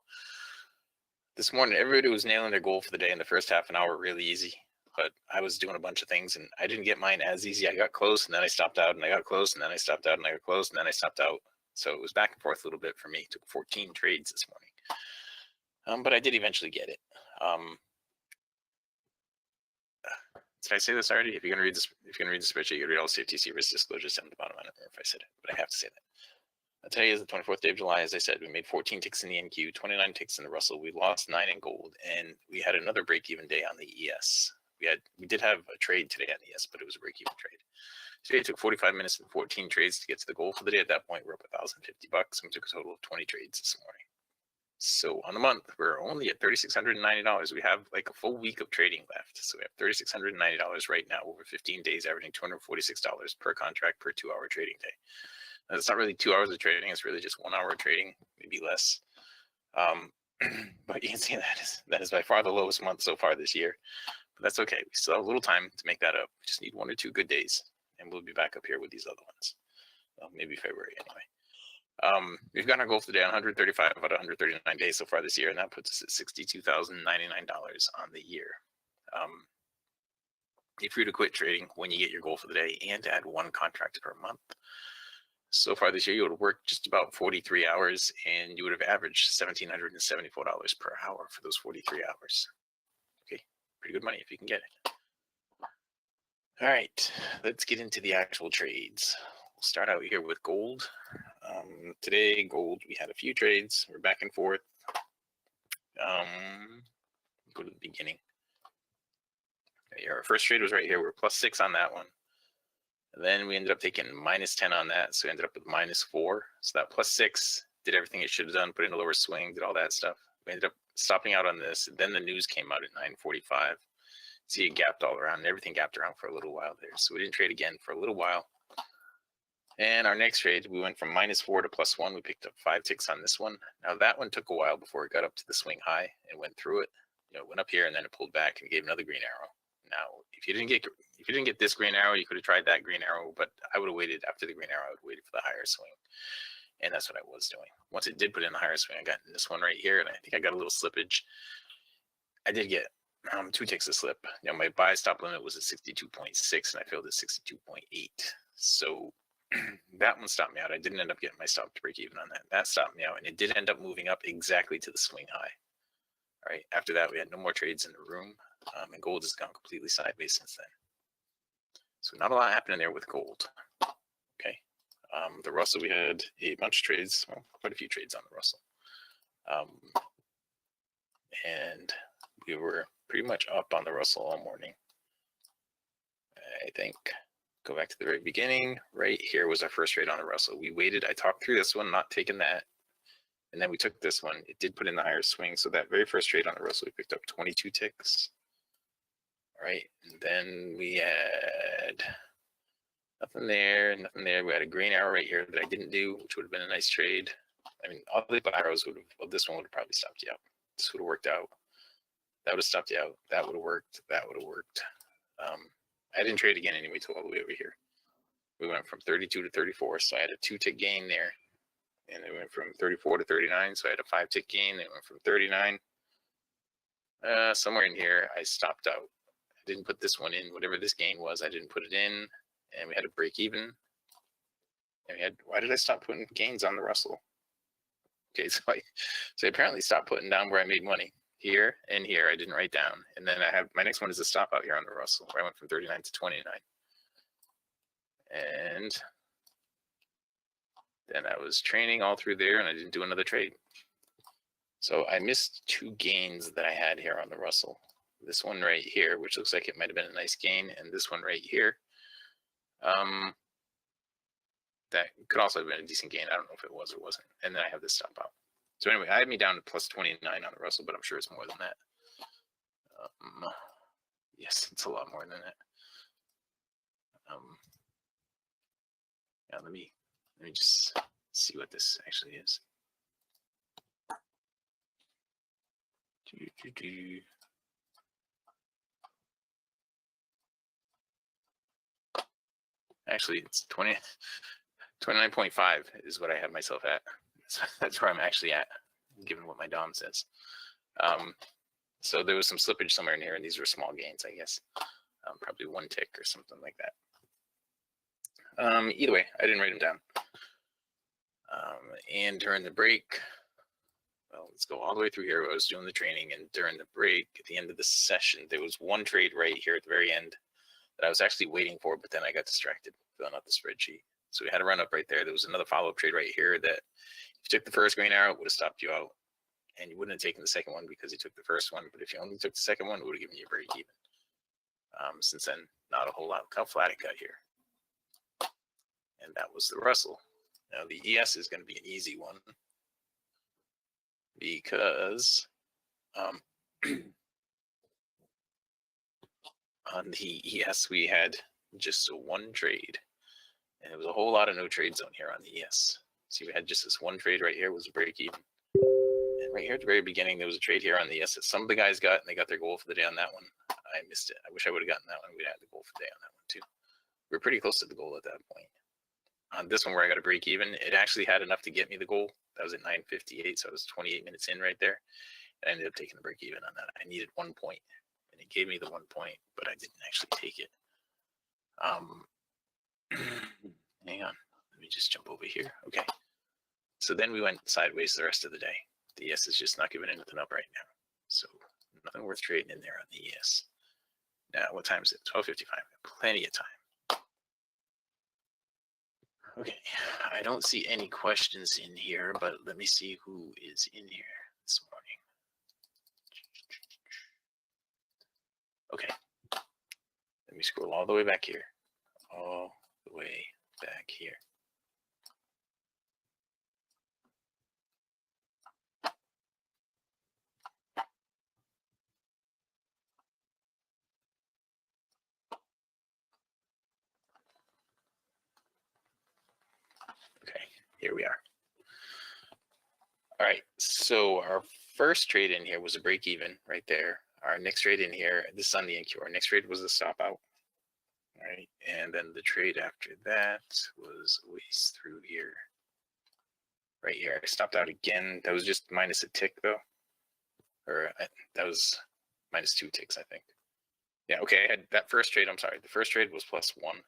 [SPEAKER 4] this morning, everybody was nailing their goal for the day in the first half an hour really easy. But I was doing a bunch of things and I didn't get mine as easy. I got close and then I stopped out and I got close and then I stopped out and I got close and then I stopped out. So it was back and forth a little bit for me. It took 14 trades this morning. But I did eventually get it. Did I say this already? If you're gonna read this, spreadsheet, you gotta read all the CFTC risk disclosures down at the bottom. I don't remember if I said it, but I have to say that. Today is the 24th day of July. As I said, we made 14 ticks in the NQ, 29 ticks in the Russell. We lost 9 in gold, and we had another break-even day on the ES. We did have a trade today on the ES, but it was a break-even trade. Today it took 45 minutes and 14 trades to get to the goal for the day. At that point, we're up $1,050, and we took a total of 20 trades this morning. So on the month, we're only at $3,690. We have like a full week of trading left. So we have $3,690 right now over 15 days, averaging $246 per contract per 2-hour trading day. Now, it's not really 2 hours of trading. It's really just 1 hour of trading, maybe less. But you can see that is by far the lowest month so far this year. But that's okay. We still have a little time to make that up. We just need 1 or 2 good days, and we'll be back up here with these other ones. Well, maybe February anyway. We've gotten our goal for the day on 135 out of 139 days so far this year, and that puts us at $62,099 on the year. If you were to quit trading when you get your goal for the day and add 1 contract per month, so far this year you would have worked just about 43 hours, and you would have averaged $1,774 per hour for those 43 hours. Okay, pretty good money if you can get it. All right, let's get into the actual trades. We'll start out here with gold. Today, gold, we had a few trades. We're back and forth. Go to the beginning. Our first trade was right here. We're +6 on that one. And then we ended up taking -10 on that, so we ended up with -4. So that +6 did everything it should have done, put in a lower swing, did all that stuff. We ended up stopping out on this. Then the news came out at 9:45. See, it gapped all around, and everything gapped around for a little while there. So we didn't trade again for a little while. And our next trade, we went from -4 to +1. We picked up 5 ticks on this one. Now that one took a while before it got up to the swing high and went through it. It went up here and then it pulled back and gave another green arrow. Now, if you didn't get this green arrow, you could have tried that green arrow, but I would have waited after the green arrow. I would have waited for the higher swing, and that's what I was doing. Once it did put in the higher swing, I got this one right here, and I think I got a little slippage. I did get 2 ticks of slip. My buy stop limit was at 62.6, and I filled at 62.8. So that one stopped me out. I didn't end up getting my stop to break even on that. That stopped me out, and it did end up moving up exactly to the swing high. All right. After that, we had no more trades in the room, and gold has gone completely sideways since then. So not a lot happening there with gold. Okay. The Russell, we had a bunch of trades, well, quite a few trades on the Russell. And we were pretty much up on the Russell all morning. I think, go back to the very beginning, right here was our first trade on the Russell. We waited, I talked through this one, not taking that. And then we took this one. It did put in the higher swing. So that very first trade on the Russell, we picked up 22 ticks. All right. And then we had nothing there, nothing there. We had a green arrow right here that I didn't do, which would have been a nice trade. I mean, all the arrows would have, well, this one would have probably stopped you out. This would have worked out. That would have stopped you out. That would have worked. That would have worked. I didn't trade again anyway till all the way over here. We went from 32 to 34, so I had a 2-tick gain there. And it went from 34 to 39, so I had a 5-tick gain. It went from 39. Somewhere in here, I stopped out. I didn't put this one in. Whatever this gain was, I didn't put it in. And we had a break even. And we had, why did I stop putting gains on the Russell? Okay, so I apparently stopped putting down where I made money. Here and here, I didn't write down. And then I have, my next one is a stop out here on the Russell, where I went from 39 to 29. And then I was training all through there, and I didn't do another trade. So I missed 2 gains that I had here on the Russell. This one right here, which looks like it might have been a nice gain, and this one right here. That could also have been a decent gain. I don't know if it was or wasn't. And then I have this stop out. So anyway, I had me down to +29 on the Russell, but I'm sure it's more than that. Yes, it's a lot more than that. Yeah, let me just see what this actually is. Actually, it's 29.5 is what I have myself at. That's where I'm actually at, given what my DOM says. So there was some slippage somewhere in here, and these were small gains, I guess. Probably 1 tick or something like that. Either way, I didn't write them down. And during the break, well, let's go all the way through here. I was doing the training, and during the break, at the end of the session, there was one trade right here at the very end that I was actually waiting for, but then I got distracted filling out the spreadsheet. So we had a run up right there. There was another follow-up trade right here that if you took the first green arrow, it would have stopped you out, and you wouldn't have taken the second one because you took the first one. But if you only took the second one, it would have given you a break even. Since then, not a whole lot. Look how flat it got here. And that was the Russell. Now the ES is going to be an easy one because on the ES we had just a 1 trade, and it was a whole lot of no trade zone here on the ES. See, we had just this 1 trade right here was a break even, and right here at the very beginning there was a trade here on the ES that some of the guys got, and they got their goal for the day on that one. I missed it. I wish I would have gotten that one. We'd had the goal for the day on that one too. We were pretty close to the goal at that point. On this one where I got a break even, it actually had enough to get me the goal. That was at 9:58, so I was 28 minutes in right there. And I ended up taking the break even on that. I needed 1 point, and it gave me the 1 point, but I didn't actually take it. Hang on, let me just jump over here. Okay, so then we went sideways the rest of the day. The ES is just not giving anything up right now, so nothing worth trading in there on the ES. Now, what time is it? 12:55. Plenty of time. Okay, I don't see any questions in here, but let me see who is in here this morning. Okay, let me scroll all the way back here. All the way back here. Okay, here we are. All right, so our first trade in here was a break even right there. Our next trade in here, this is on the NQ. Our next trade was a stop out. All right, and then the trade after that was a ways through here. Right here, I stopped out again. That was just minus a tick though. Or that was minus 2 ticks, I think. Yeah, okay, I had that first trade, I'm sorry. The first trade was +1.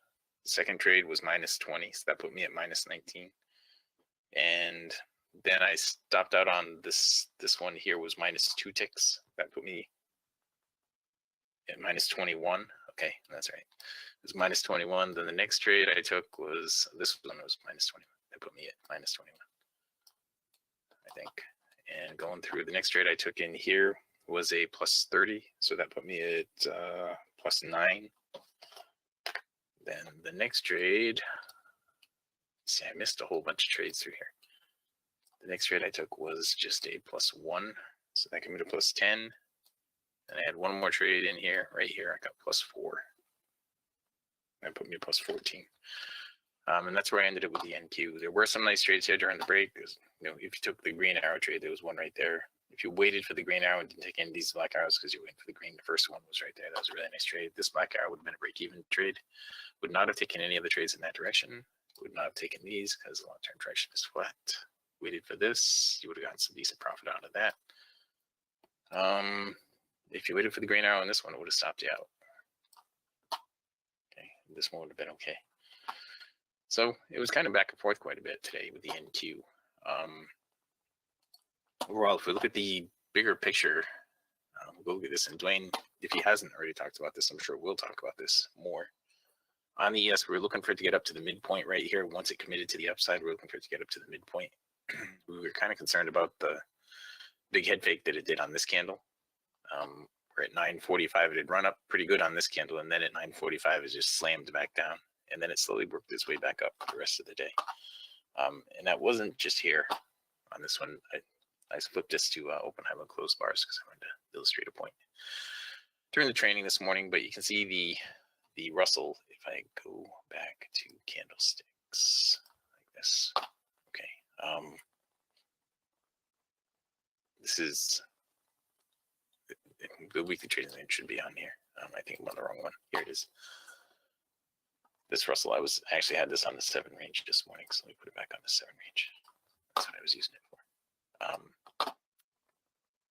[SPEAKER 4] The second trade was minus 20, so that put me at minus 19. And then I stopped out on this one here was minus 2 ticks. That put me at minus 21. Okay, that's right. It was minus 21. Then the next trade I took was this one was minus 21. That put me at minus 21, I think. And going through the next trade I took in here was a plus 30. So that put me at plus 9. Then the next trade, see, I missed a whole bunch of trades through here. The next trade I took was just a plus 1. So that got me to plus 10. And I had one more trade in here, right here. I got plus 4. That put me at plus 14. And that's where I ended up with the NQ. There were some nice trades here during the break. Because, you know, if you took the green arrow trade, there was one right there. If you waited for the green arrow and didn't take any of these black arrows because you were waiting for the green, the first one was right there. That was a really nice trade. This black arrow would have been a break-even trade. Would not have taken any of the trades in that direction. Would not have taken these because the long-term direction is flat. Waited for this, you would have gotten some decent profit out of that. If you waited for the green arrow on this one, it would have stopped you out. Okay, this one would have been okay. So it was kind of back and forth quite a bit today with the NQ. Overall, if we look at the bigger picture, we'll go look at this. And Dwayne, if he hasn't already talked about this, I'm sure we'll talk about this more. On the ES, we're looking for it to get up to the midpoint right here. Once it committed to the upside, we're looking for it to get up to the midpoint. We were kind of concerned about the big head fake that it did on this candle. We're at 9:45. It had run up pretty good on this candle, and then at 9:45, it just slammed back down, and then it slowly worked its way back up for the rest of the day. And that wasn't just here on this one. I flipped this to open, high, low, close bars because I wanted to illustrate a point during the training this morning. But you can see the Russell if I go back to candlesticks like this. Okay. This is the weekly trading range should be on here. I think I'm on the wrong one. Here it is. This Russell, I actually had this on the 7 range this morning, so let me put it back on the 7 range. That's what I was using it for.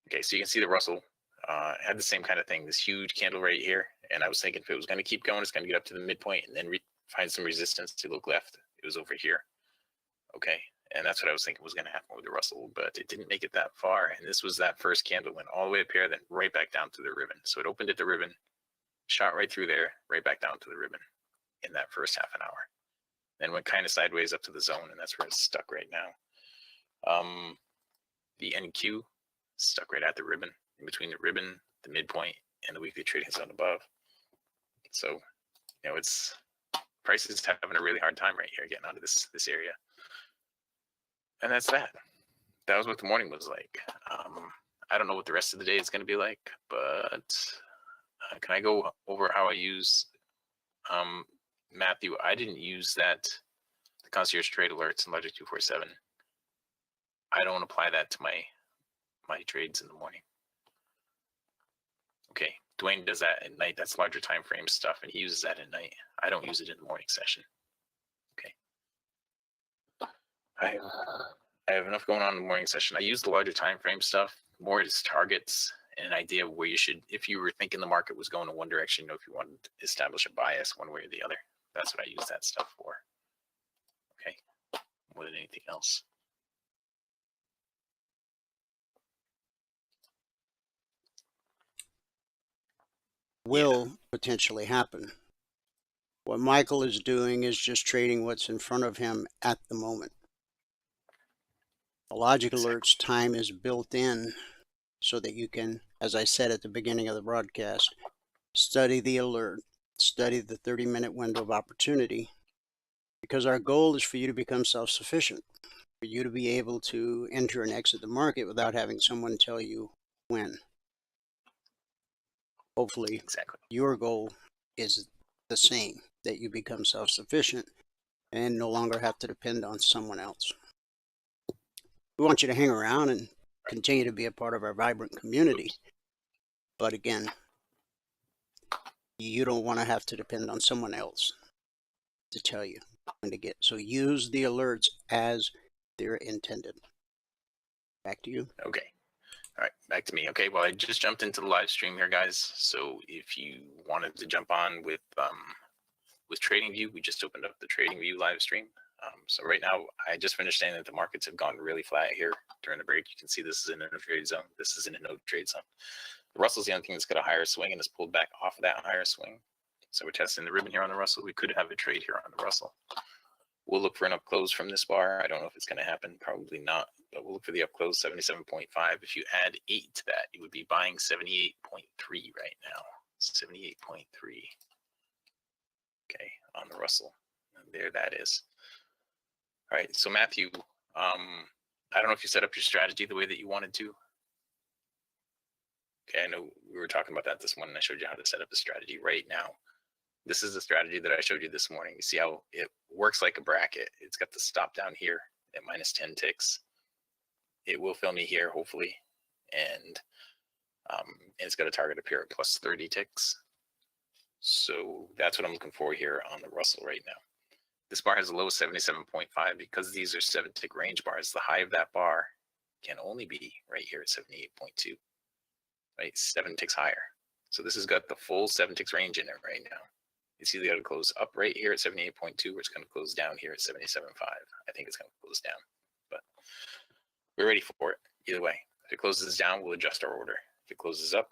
[SPEAKER 4] Okay, so you can see the Russell had the same kind of thing, this huge candle right here, and I was thinking if it was going to keep going, it's going to get up to the midpoint and then find some resistance to look left. It was over here. Okay, and that's what I was thinking was going to happen with the Russell, but it didn't make it that far. And this was that first candle, went all the way up here, then right back down to the ribbon. So it opened at the ribbon, shot right through there, right back down to the ribbon in that first half an hour. Then went kind of sideways up to the zone, and that's where it's stuck right now. The NQ stuck right at the ribbon, in between the ribbon, the midpoint, and the weekly trading zone above. So, you know, it's prices having a really hard time right here getting out of this area. And that's that. That was what the morning was like. I don't know what the rest of the day is going to be like, but can I go over how I use Matthew? I didn't use the concierge trade alerts in Logic 247. I don't apply that to my trades in the morning. Okay, Dwayne does that at night. That's larger time frame stuff, and he uses that at night. I don't use it in the morning session. Okay. I have enough going on in the morning session. I use the larger time frame stuff more as targets and an idea of where you should, if you were thinking the market was going in one direction, if you wanted to establish a bias one way or the other. That's what I use that stuff for. Okay, more than anything else.
[SPEAKER 3] will potentially happen. What Michael is doing is just trading what's in front of him at the moment. The logic alerts time is built in so that you can, as I said at the beginning of the broadcast, study the alert, study the 30-minute window of opportunity, because our goal is for you to become self-sufficient, for you to be able to enter and exit the market without having someone tell you when. Hopefully, your goal is the same, that you become self-sufficient and no longer have to depend on someone else. We want you to hang around and continue to be a part of our vibrant community. But again, you don't want to have to depend on someone else to tell you when to get. So use the alerts as they're intended. Back to you.
[SPEAKER 4] Okay. All right, back to me. Okay, well, I just jumped into the live stream here, guys. So if you wanted to jump on with TradingView, we just opened up the TradingView live stream. So right now, I just finished saying that the markets have gone really flat here during the break. You can see this is in a no trade zone. This is in a no trade zone. The Russell's the only thing that's got a higher swing and has pulled back off of that higher swing. So we're testing the ribbon here on the Russell. We could have a trade here on the Russell. We'll look for an up close from this bar. I don't know if it's going to happen. Probably not. But we'll look for the up close, 77.5. If you add 8 to that, you would be buying 78.3 right now. 78.3. Okay, on the Russell. And there that is. All right, so Matthew, I don't know if you set up your strategy the way that you wanted to. Okay, I know we were talking about that this morning. I showed you how to set up the strategy right now. This is the strategy that I showed you this morning. You see how it works like a bracket. It's got the stop down here at minus 10 ticks. It will fill me here, hopefully. And it's got a target up here at plus 30 ticks. So that's what I'm looking for here on the Russell right now. This bar has a low of 77.5 because these are 7-tick range bars. The high of that bar can only be right here at 78.2, right? 7 ticks higher. So this has got the full 7 ticks range in it right now. It's either got to close up right here at 78.2 or it's going to close down here at 77.5. I think it's going to close down, but we're ready for it either way. If it closes down, we'll adjust our order. If it closes up,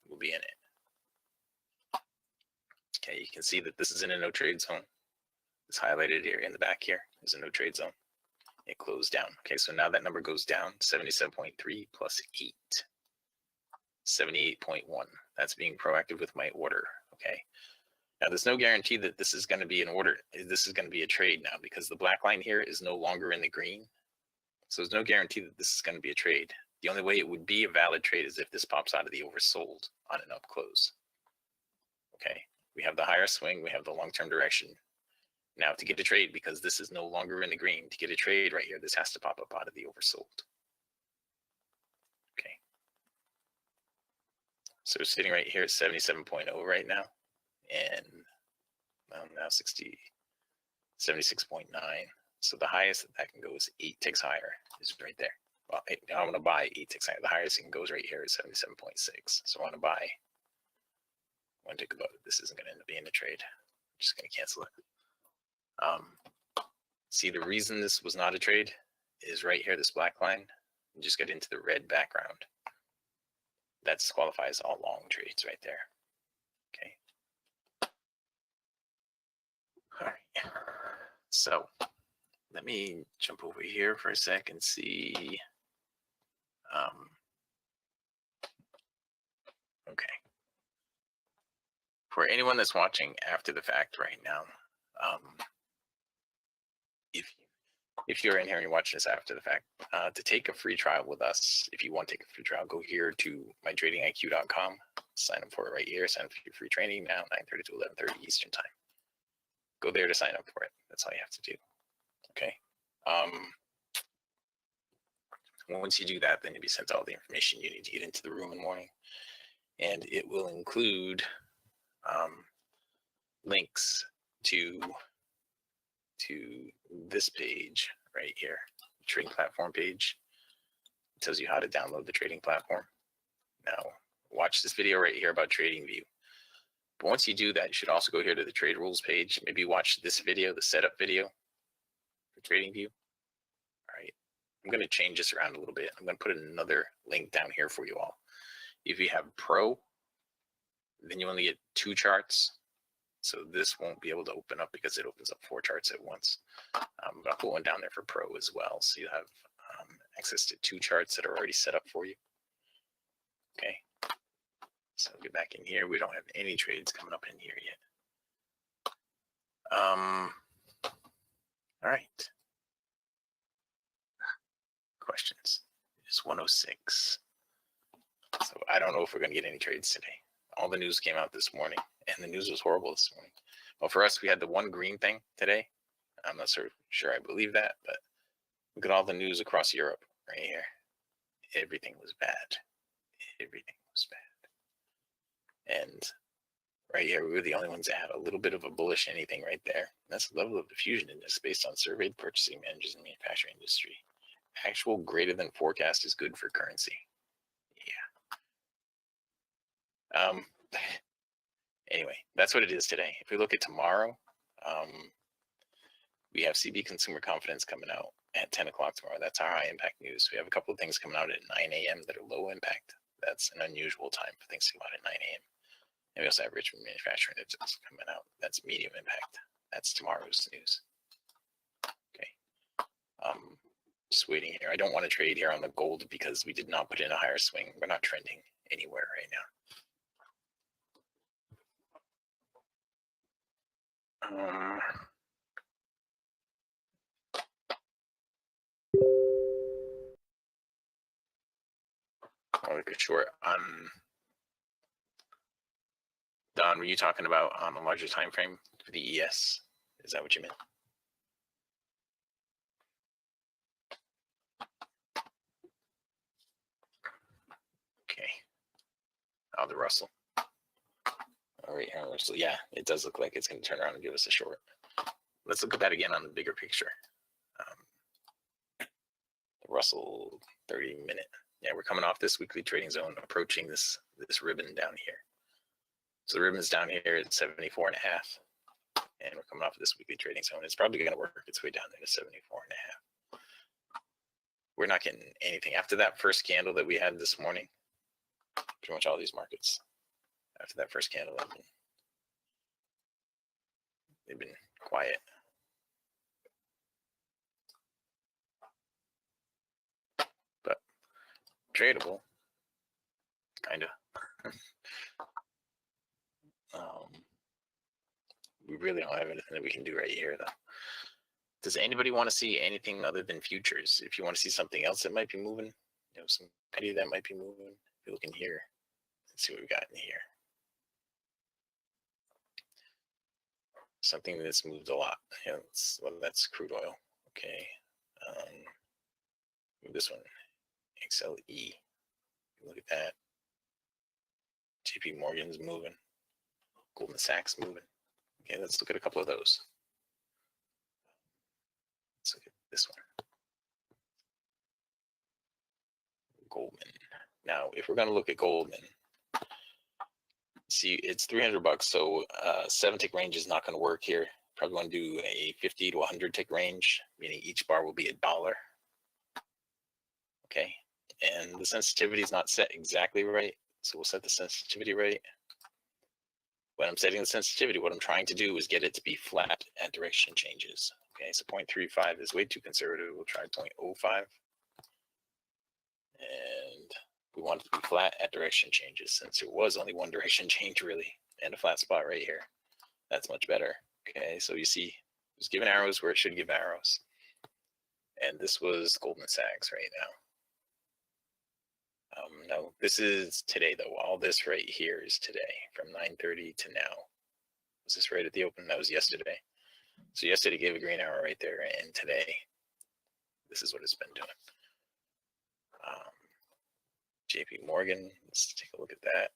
[SPEAKER 4] we'll be in it. Okay, you can see that this is in a no trade zone. It's highlighted here in the back here is a no trade zone. It closed down. Okay, so now that number goes down, 77.3 plus 8, 78.1. That's being proactive with my order. Okay. Now there's no guarantee that this is going to be an order. This is going to be a trade now because the black line here is no longer in the green. So there's no guarantee that this is going to be a trade. The only way it would be a valid trade is if this pops out of the oversold on an up close. Okay. We have the higher swing. We have the long-term direction. Now to get a trade, because this is no longer in the green, to get a trade right here, this has to pop up out of the oversold. Okay. So we're sitting right here at 77.0 right now. And now 76.9. So the highest that can go is 8 ticks higher is right there. Well, I want to buy 8 ticks higher. The highest it can go is right here at 77.6. So I want to buy 1 tick above it. This isn't going to end up being a trade. I'm just going to cancel it. See, the reason this was not a trade is right here, this black line. You just get into the red background. That disqualifies all long trades right there. Okay. All right. So let me jump over here for a sec and see. Okay. For anyone that's watching after the fact right now, if you're in here and you're watching this after the fact, to take a free trial with us, if you want to take a free trial, go here to mytradingiq.com, sign up for it right here, sign up for your free training now, 9:30 to 11:30 Eastern time. Go there to sign up for it. That's all you have to do. Okay. Once you do that, then you'll be sent all the information you need to get into the room in the morning. And it will include links to this page right here, trading platform page. It tells you how to download the trading platform. Now, watch this video right here about TradingView. But once you do that, you should also go here to the trade rules page. Maybe watch this video, the setup video for TradingView. All right, I'm going to change this around a little bit. I'm going to put another link down here for you all. If you have Pro, then you only get 2 charts. So this won't be able to open up because it opens up 4 charts at once. But I'll put one down there for Pro as well. So you have access to 2 charts that are already set up for you. Okay. So get back in here. We don't have any trades coming up in here yet. All right. Questions. It's 106. So I don't know if we're going to get any trades today. All the news came out this morning, and the news was horrible this morning. Well, for us, we had the one green thing today. I'm not sure I believe that, but look at all the news across Europe right here. Everything was bad. Everything was bad. And right here, we were the only ones that had a little bit of a bullish anything right there. That's the level of diffusion in this based on surveyed purchasing managers in the manufacturing industry. Actual greater than forecast is good for currency. Yeah. Anyway, that's what it is today. If we look at tomorrow, we have CB consumer confidence coming out at 10 o'clock tomorrow. That's our high impact news. We have a couple of things coming out at 9 a.m. that are low impact. That's an unusual time for things to come out at 9 a.m. And we also have Richmond manufacturing that's coming out. That's medium impact. That's tomorrow's news. Okay. Just waiting here. I don't want to trade here on the gold because we did not put in a higher swing. We're not trending anywhere right now. I'll look at short on Don. Were you talking about on a larger time frame for the ES? Is that what you meant? Okay. Oh, the Russell. All right, Russell. Yeah, it does look like it's going to turn around and give us a short. Let's look at that again on the bigger picture. The Russell 30-minute. Yeah, we're coming off this weekly trading zone, approaching this ribbon down here. So the ribbon's down here at 74.5, and we're coming off of this weekly trading zone. It's probably going to work its way down there to 74.5. We're not getting anything after that first candle that we had this morning. Pretty much all these markets after that first candle they've been quiet. But tradable, kind of. We really don't have anything that we can do right here, though. Does anybody want to see anything other than futures? If you want to see something else that might be moving, some idea that might be moving, if you look in here, let's see what we got in here. Something that's moved a lot. Well, that's crude oil. Okay. This one, XLE. Look at that. JP Morgan's moving. Goldman Sachs moving. Okay, let's look at a couple of those. Let's look at this one. Goldman. Now, if we're going to look at Goldman, see, it's $300, so 7-tick range is not going to work here. Probably want to do a 50 to 100-tick range, meaning each bar will be $1. Okay, and the sensitivity is not set exactly right, so we'll set the sensitivity right. When I'm setting the sensitivity, what I'm trying to do is get it to be flat at direction changes. Okay, so 0.35 is way too conservative. We'll try 0.05. And we want it to be flat at direction changes, since there was only one direction change really, and a flat spot right here. That's much better. Okay, so you see, it's giving arrows where it should give arrows. And this was Goldman Sachs right now. No, this is today though. All this right here is today from 9:30 to now. Was this right at the open? That was yesterday. So yesterday gave a green arrow right there, and today, this is what it's been doing. JP Morgan, let's take a look at that.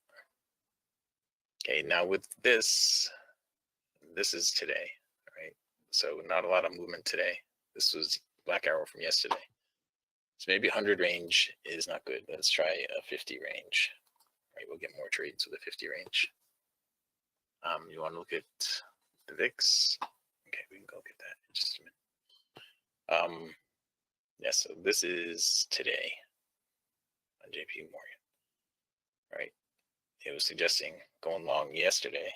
[SPEAKER 4] Okay, now with this is today, right? So not a lot of movement today. This was black arrow from yesterday. So maybe 100 range is not good. Let's try a 50 range. Right, we'll get more trades with a 50 range. You want to look at the VIX? Okay, we can go get that in just a minute. Yeah, so this is today on JP Morgan, right? It was suggesting going long yesterday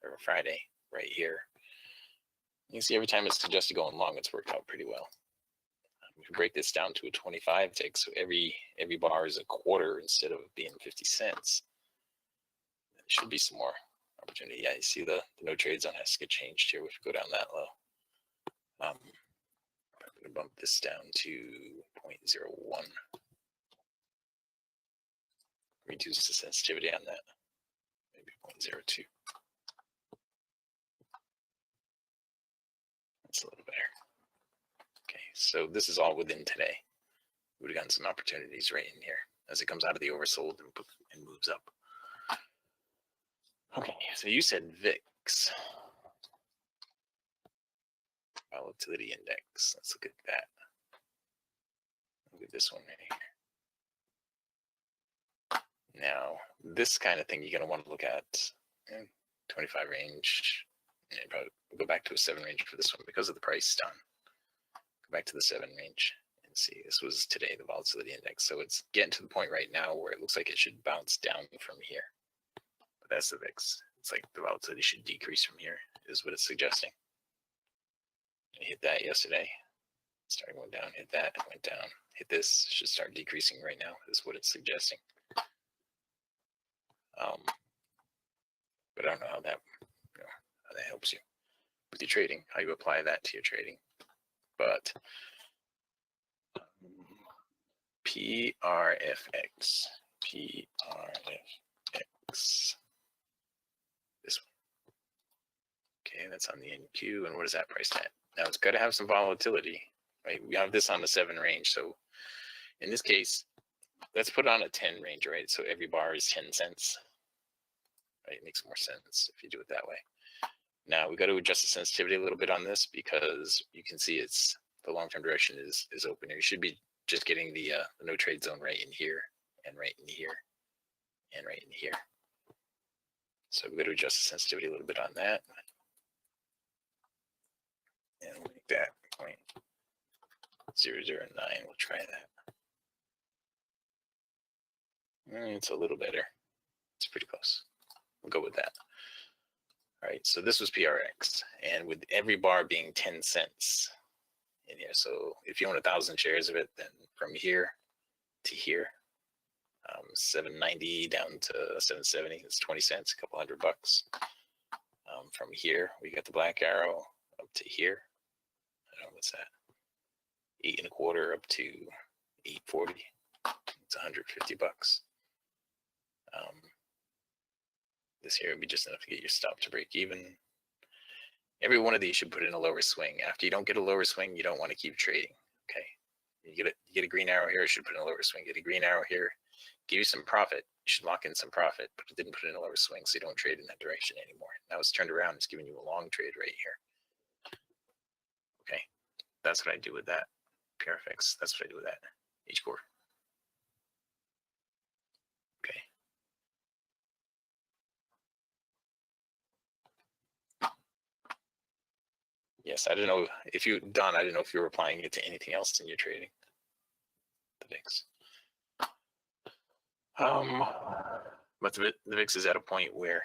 [SPEAKER 4] or Friday right here. You can see every time it's suggested going long, it's worked out pretty well. We can break this down to a 25 tick, so every bar is a quarter instead of being 50 cents. There should be some more opportunity. Yeah, you see the no trade zone has to get changed here. We should go down that low. I'm going to bump this down to 0.01. Reduce the sensitivity on that, maybe 0.02. That's a little better. Okay, so this is all within today. We would have gotten some opportunities right in here as it comes out of the oversold and moves up. Okay, so you said VIX. Volatility index. Let's look at that. Look at this one right here. Now, this kind of thing you're going to want to look at 25 range. And probably go back to a 7 range for this one because of the price down. Go back to the 7 range and see. This was today, the volatility index. So it's getting to the point right now where it looks like it should bounce down from here. But that's the VIX. It's like the volatility should decrease from here, is what it's suggesting. I hit that yesterday. Started going down, hit that, went down. Hit this, should start decreasing right now, is what it's suggesting. But I don't know how that, how that helps you with your trading, how you apply that to your trading. But PRFX, this one. Okay, that's on the NQ, and what is that priced at? Now it's got to have some volatility, right? We have this on the 7 range, so in this case, let's put on a 10 range, right? So every bar is 10 cents, right? It makes more sense if you do it that way. Now we got to adjust the sensitivity a little bit on this because you can see it's the long-term direction is open. You should be just getting the no trade zone right in here and right in here and right in here. So we got to adjust the sensitivity a little bit on that. And we'll make that 0.009. We'll try that. It's a little better. It's pretty close. We'll go with that. All right, so this was PRX, and with every bar being 10 cents in here. So if you own 1,000 shares of it, then from here to here, 790 down to 770, it's 20 cents, a couple $100. From here, we got the black arrow up to here. I don't know what's that. 8 1/4 up to 840. It's $150. This here would be just enough to get your stop to break even. Every one of these should put in a lower swing. After you don't get a lower swing, you don't want to keep trading. Okay, you get a green arrow here, it should put in a lower swing. Get a green arrow here, give you some profit. You should lock in some profit, but it didn't put in a lower swing, so you don't trade in that direction anymore. Now it's turned around, it's giving you a long trade right here. Okay, that's what I do with that. PRFX, that's what I do with that. H-core. Okay. Yes, I don't know if you, Don, I didn't know if you were applying it to anything else in your trading. The VIX. But the VIX is at a point where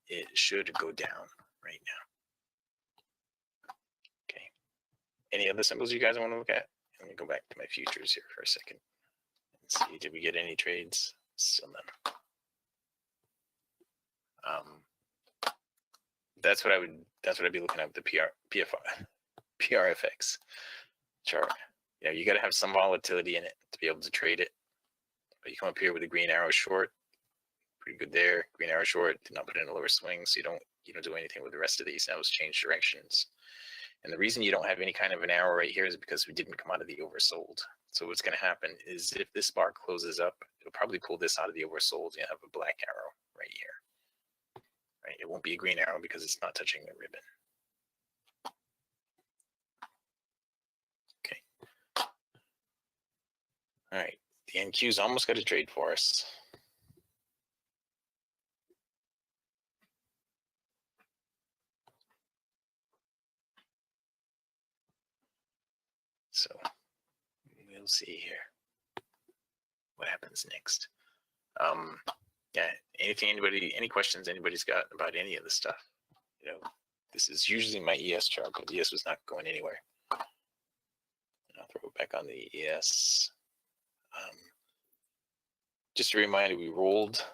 [SPEAKER 4] it should go down right now. Okay. Any other symbols you guys want to look at? Let me go back to my futures here for a second and see, did we get any trades? Still none. That's what I'd be looking at with the PRFX chart. You know, you got to have some volatility in it to be able to trade it. But you come up here with a green arrow short, pretty good there. Green arrow short, did not put in a lower swing, so you don't do anything with the rest of these. Now it's changed directions. And the reason you don't have any kind of an arrow right here is because we didn't come out of the oversold. So what's going to happen is if this bar closes up, it'll probably pull this out of the oversold and have a black arrow right here. Right? It won't be a green arrow because it's not touching the ribbon. Okay. All right. The NQ's almost got a trade for us. So we'll see here what happens next. yeah, any questions anybody's got about any of this stuff? You know, this is usually my ES chart, but the ES was not going anywhere. And I'll throw it back on the ES. Just a reminder, we rolled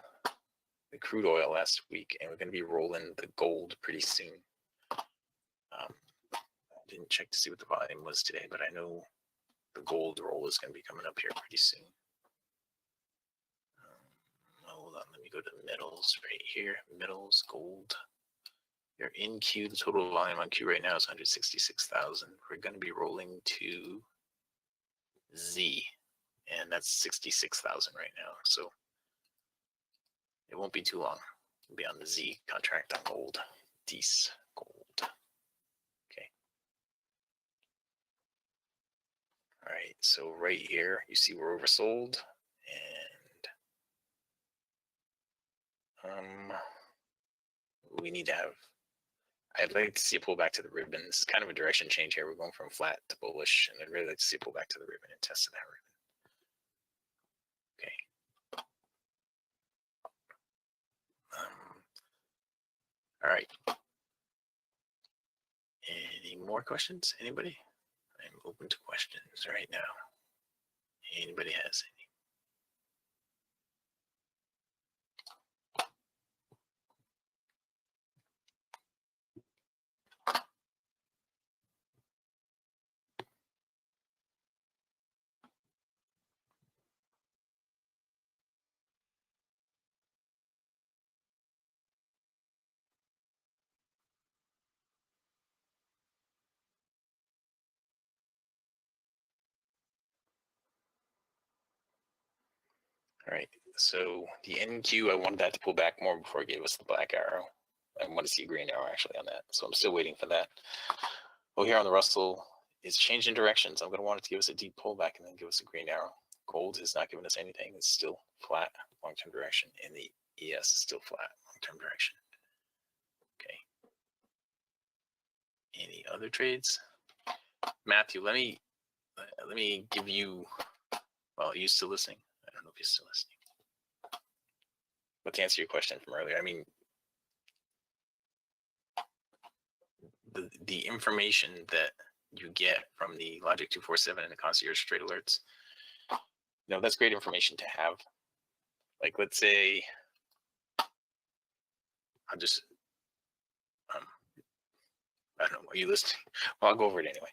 [SPEAKER 4] the crude oil last week, and we're going to be rolling the gold pretty soon. I didn't check to see what the volume was today, but I know the gold roll is going to be coming up here pretty soon. Hold on, let me go to metals right here. Metals, gold. You're in Q. The total volume on Q right now is 166,000. We're going to be rolling to Z, and that's 66,000 right now. So it won't be too long. We'll be on the Z contract on gold. Dece gold. Okay. All right. So right here, you see we're oversold, and we need to have. I'd like to see a pullback to the ribbon. This is kind of a direction change here. We're going from flat to bullish, and I'd really like to see a pullback to the ribbon and test that ribbon. Okay. All right. Any more questions? Anybody? I'm open to questions right now. Anybody has any? All right, so the NQ, I wanted that to pull back more before it gave us the black arrow. I want to see a green arrow actually on that, so I'm still waiting for that. Well, here on the Russell, it's changing directions. I'm going to want it to give us a deep pullback and then give us a green arrow. Gold is not giving us anything. It's still flat long-term direction, and the ES is still flat long-term direction. Okay. Any other trades? Matthew, let me give you. Well, are you still listening? I don't know if you're still listening. But to answer your question from earlier, I mean, the information that you get from the Logic 247 and the concierge trade alerts, you know, that's great information to have. Like, let's say, I'll just, I don't know, are you listening? Well, I'll go over it anyway.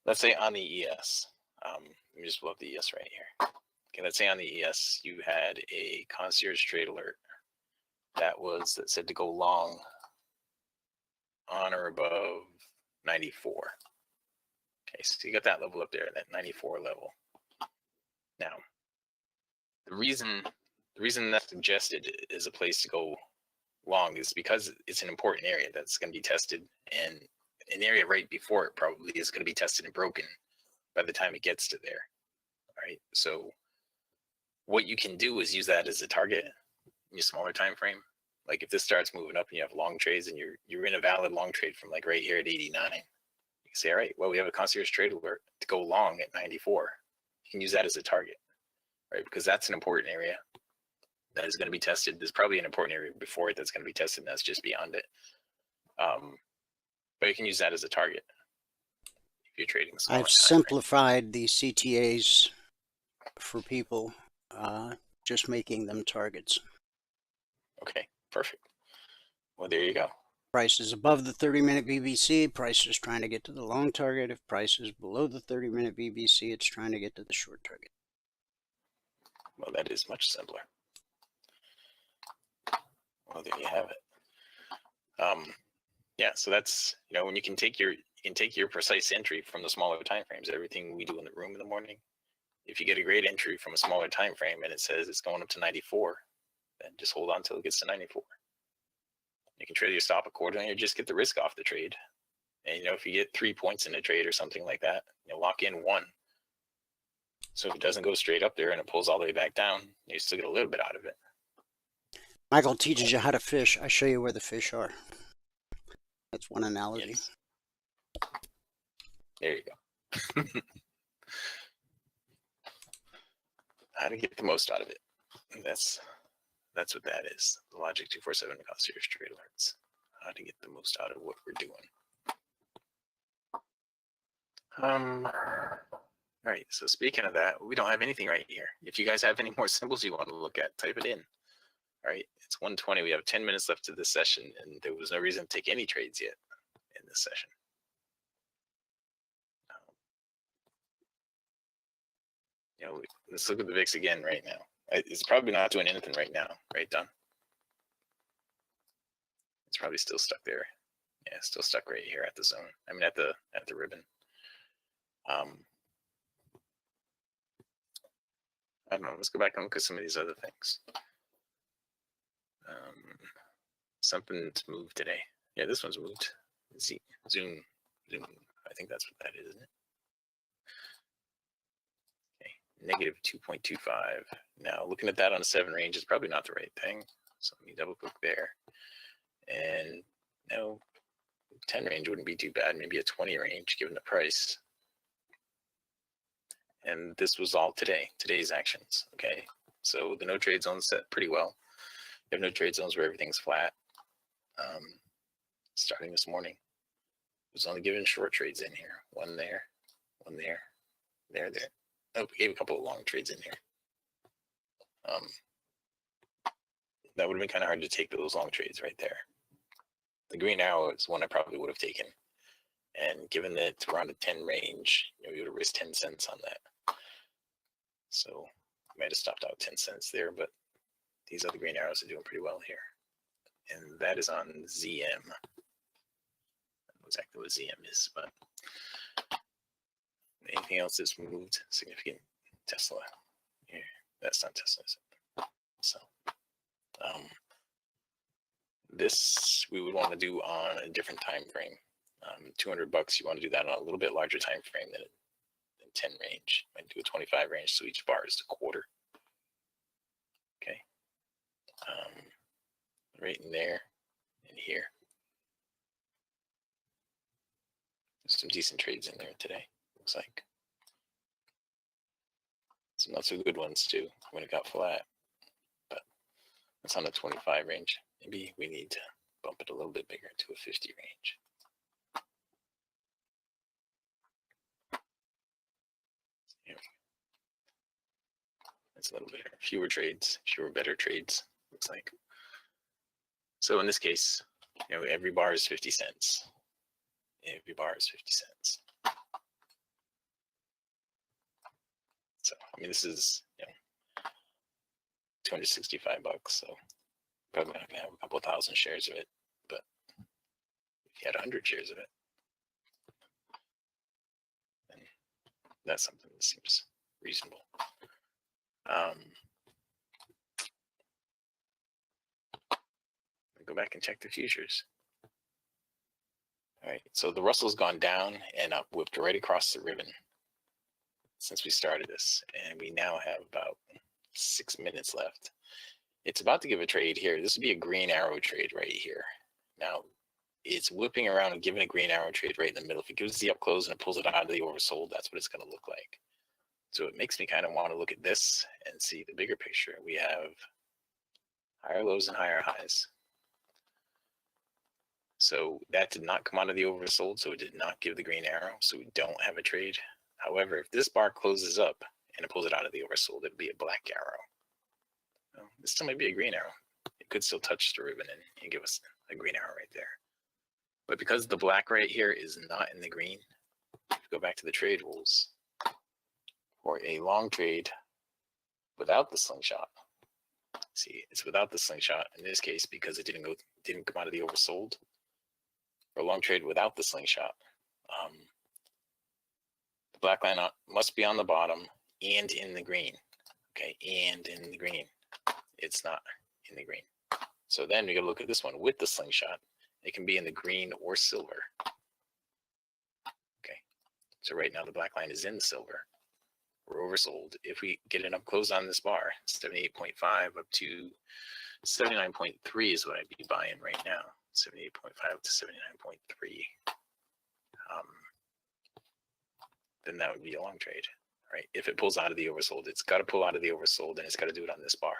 [SPEAKER 4] Let's say on the ES, let me just pull up the ES right here. Okay, let's say on the ES, you had a concierge trade alert that said to go long on or above 94. Okay, so you got that level up there, that 94 level. Now, the reason that's suggested is a place to go long is because it's an important area that's going to be tested, and an area right before it probably is going to be tested and broken by the time it gets to there. All right, so what you can do is use that as a target in your smaller time frame. Like if this starts moving up and you have long trades and you're in a valid long trade from like right here at 89, you can say, all right, well, we have a concierge trade alert to go long at 94. You can use that as a target, right? Because that's an important area that is going to be tested. There's probably an important area before it that's going to be tested, and that's just beyond it. But you can use that as a target if you're trading smaller.
[SPEAKER 3] I've simplified the CTAs for people, just making them targets.
[SPEAKER 4] Okay, perfect. Well, there you go.
[SPEAKER 3] Price is above the 30-minute VBC. Price is trying to get to the long target. If price is below the 30-minute VBC, it's trying to get to the short target.
[SPEAKER 4] Well, that is much simpler. Well, there you have it. Yeah, so that's, you know, when you can take your precise entry from the smaller time frames, everything we do in the room in the morning. If you get a great entry from a smaller time frame and it says it's going up to 94, then just hold on till it gets to 94. You can trade your stop accordingly or just get the risk off the trade. And, you know, if you get 3 points in a trade or something like that, you know, lock in 1. So if it doesn't go straight up there and it pulls all the way back down, you still get a little bit out of it.
[SPEAKER 3] Michael teaches you how to fish. I show you where the fish are. That's one analogy.
[SPEAKER 4] Yes. There you go. How to get the most out of it. That's that's what that is. The Logic 247 concierge trade alerts. How to get the most out of what we're doing. All right, so speaking of that, we don't have anything right here. If you guys have any more symbols you want to look at, type it in. All right, it's 1:20. We have 10 minutes left to this session, and there was no reason to take any trades yet in this session. You know, let's look at the VIX again right now. It's probably not doing anything right now, right, Don? It's probably still stuck there. Yeah, still stuck right here at the zone. I mean, at the ribbon. I don't know. Let's go back and look at some of these other things. Something's moved today. Yeah, this one's moved. Let's see, zoom. I think that's what that is, isn't it? Okay, -2.25. Now, looking at that on a 7 range is probably not the right thing. So let me double click there. And no, 10 range wouldn't be too bad. Maybe a 20 range given the price. And this was all today's actions. Okay, so the no trade zone set pretty well. You have no trade zones where everything's flat. Starting this morning, it was only given short trades in here. One there, one there, there. Oh, we gave a couple of long trades in here. That would have been kind of hard to take those long trades right there. The green arrow is one I probably would have taken. And given that it's around a 10 range, you know, you would have risked 10 cents on that. So I might have stopped out 10 cents there, but these other green arrows are doing pretty well here. And that is on ZM. I don't know exactly what ZM is, but anything else that's moved significant? Tesla. Yeah, that's not Tesla, is it? So this we would want to do on a different time frame. $200, you want to do that on a little bit larger time frame than 10 range. Might do a 25 range, so each bar is a quarter. Okay. Right in there and here. There's some decent trades in there today, looks like. Some not so good ones too when it got flat, but it's on the 25 range. Maybe we need to bump it a little bit bigger to a 50 range. Here we go. It's a little bit fewer trades, fewer better trades, looks like. So in this case, you know, every bar is 50 cents. Every bar is 50 cents. So, I mean, this is, you know, $265, so probably not gonna have a couple thousand shares of it, but if you had 100 shares of it, then that's something that seems reasonable. Go back and check the futures. All right, so the Russell's gone down and up, whipped right across the ribbon since we started this, and we now have about 6 minutes left. It's about to give a trade here. This would be a green arrow trade right here. Now, it's whipping around and giving a green arrow trade right in the middle. If it gives the up close and it pulls it out of the oversold, that's what it's going to look like. So it makes me kind of want to look at this and see the bigger picture. We have higher lows and higher highs. So that did not come out of the oversold, so it did not give the green arrow, so we don't have a trade. However, if this bar closes up and it pulls it out of the oversold, it'd be a black arrow. Well, this still might be a green arrow. It could still touch the ribbon and give us a green arrow right there. But because the black right here is not in the green, if you go back to the trade rules, for a long trade without the slingshot, see, it's without the slingshot in this case because it didn't come out of the oversold. For a long trade without the slingshot, the black line must be on the bottom and in the green. Okay, and in the green. It's not in the green. So then we gotta look at this one with the slingshot. It can be in the green or silver. Okay, so right now the black line is in the silver. We're oversold. If we get it up close on this bar, 78.5 up to 79.3 is what I'd be buying right now. 78.5 to 79.3. Then that would be a long trade, right? If it pulls out of the oversold, it's got to pull out of the oversold and it's got to do it on this bar.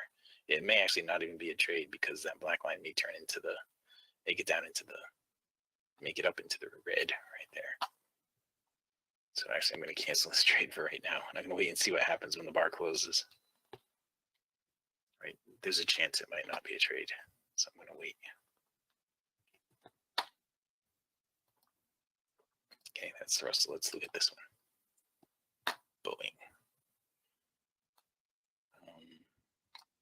[SPEAKER 4] It may actually not even be a trade because that black line may turn into the, make it up into the red right there. So actually I'm going to cancel this trade for right now. And I'm going to wait and see what happens when the bar closes. Right, there's a chance it might not be a trade. So I'm going to wait. Okay, that's the Russell. Let's look at this one. Boeing.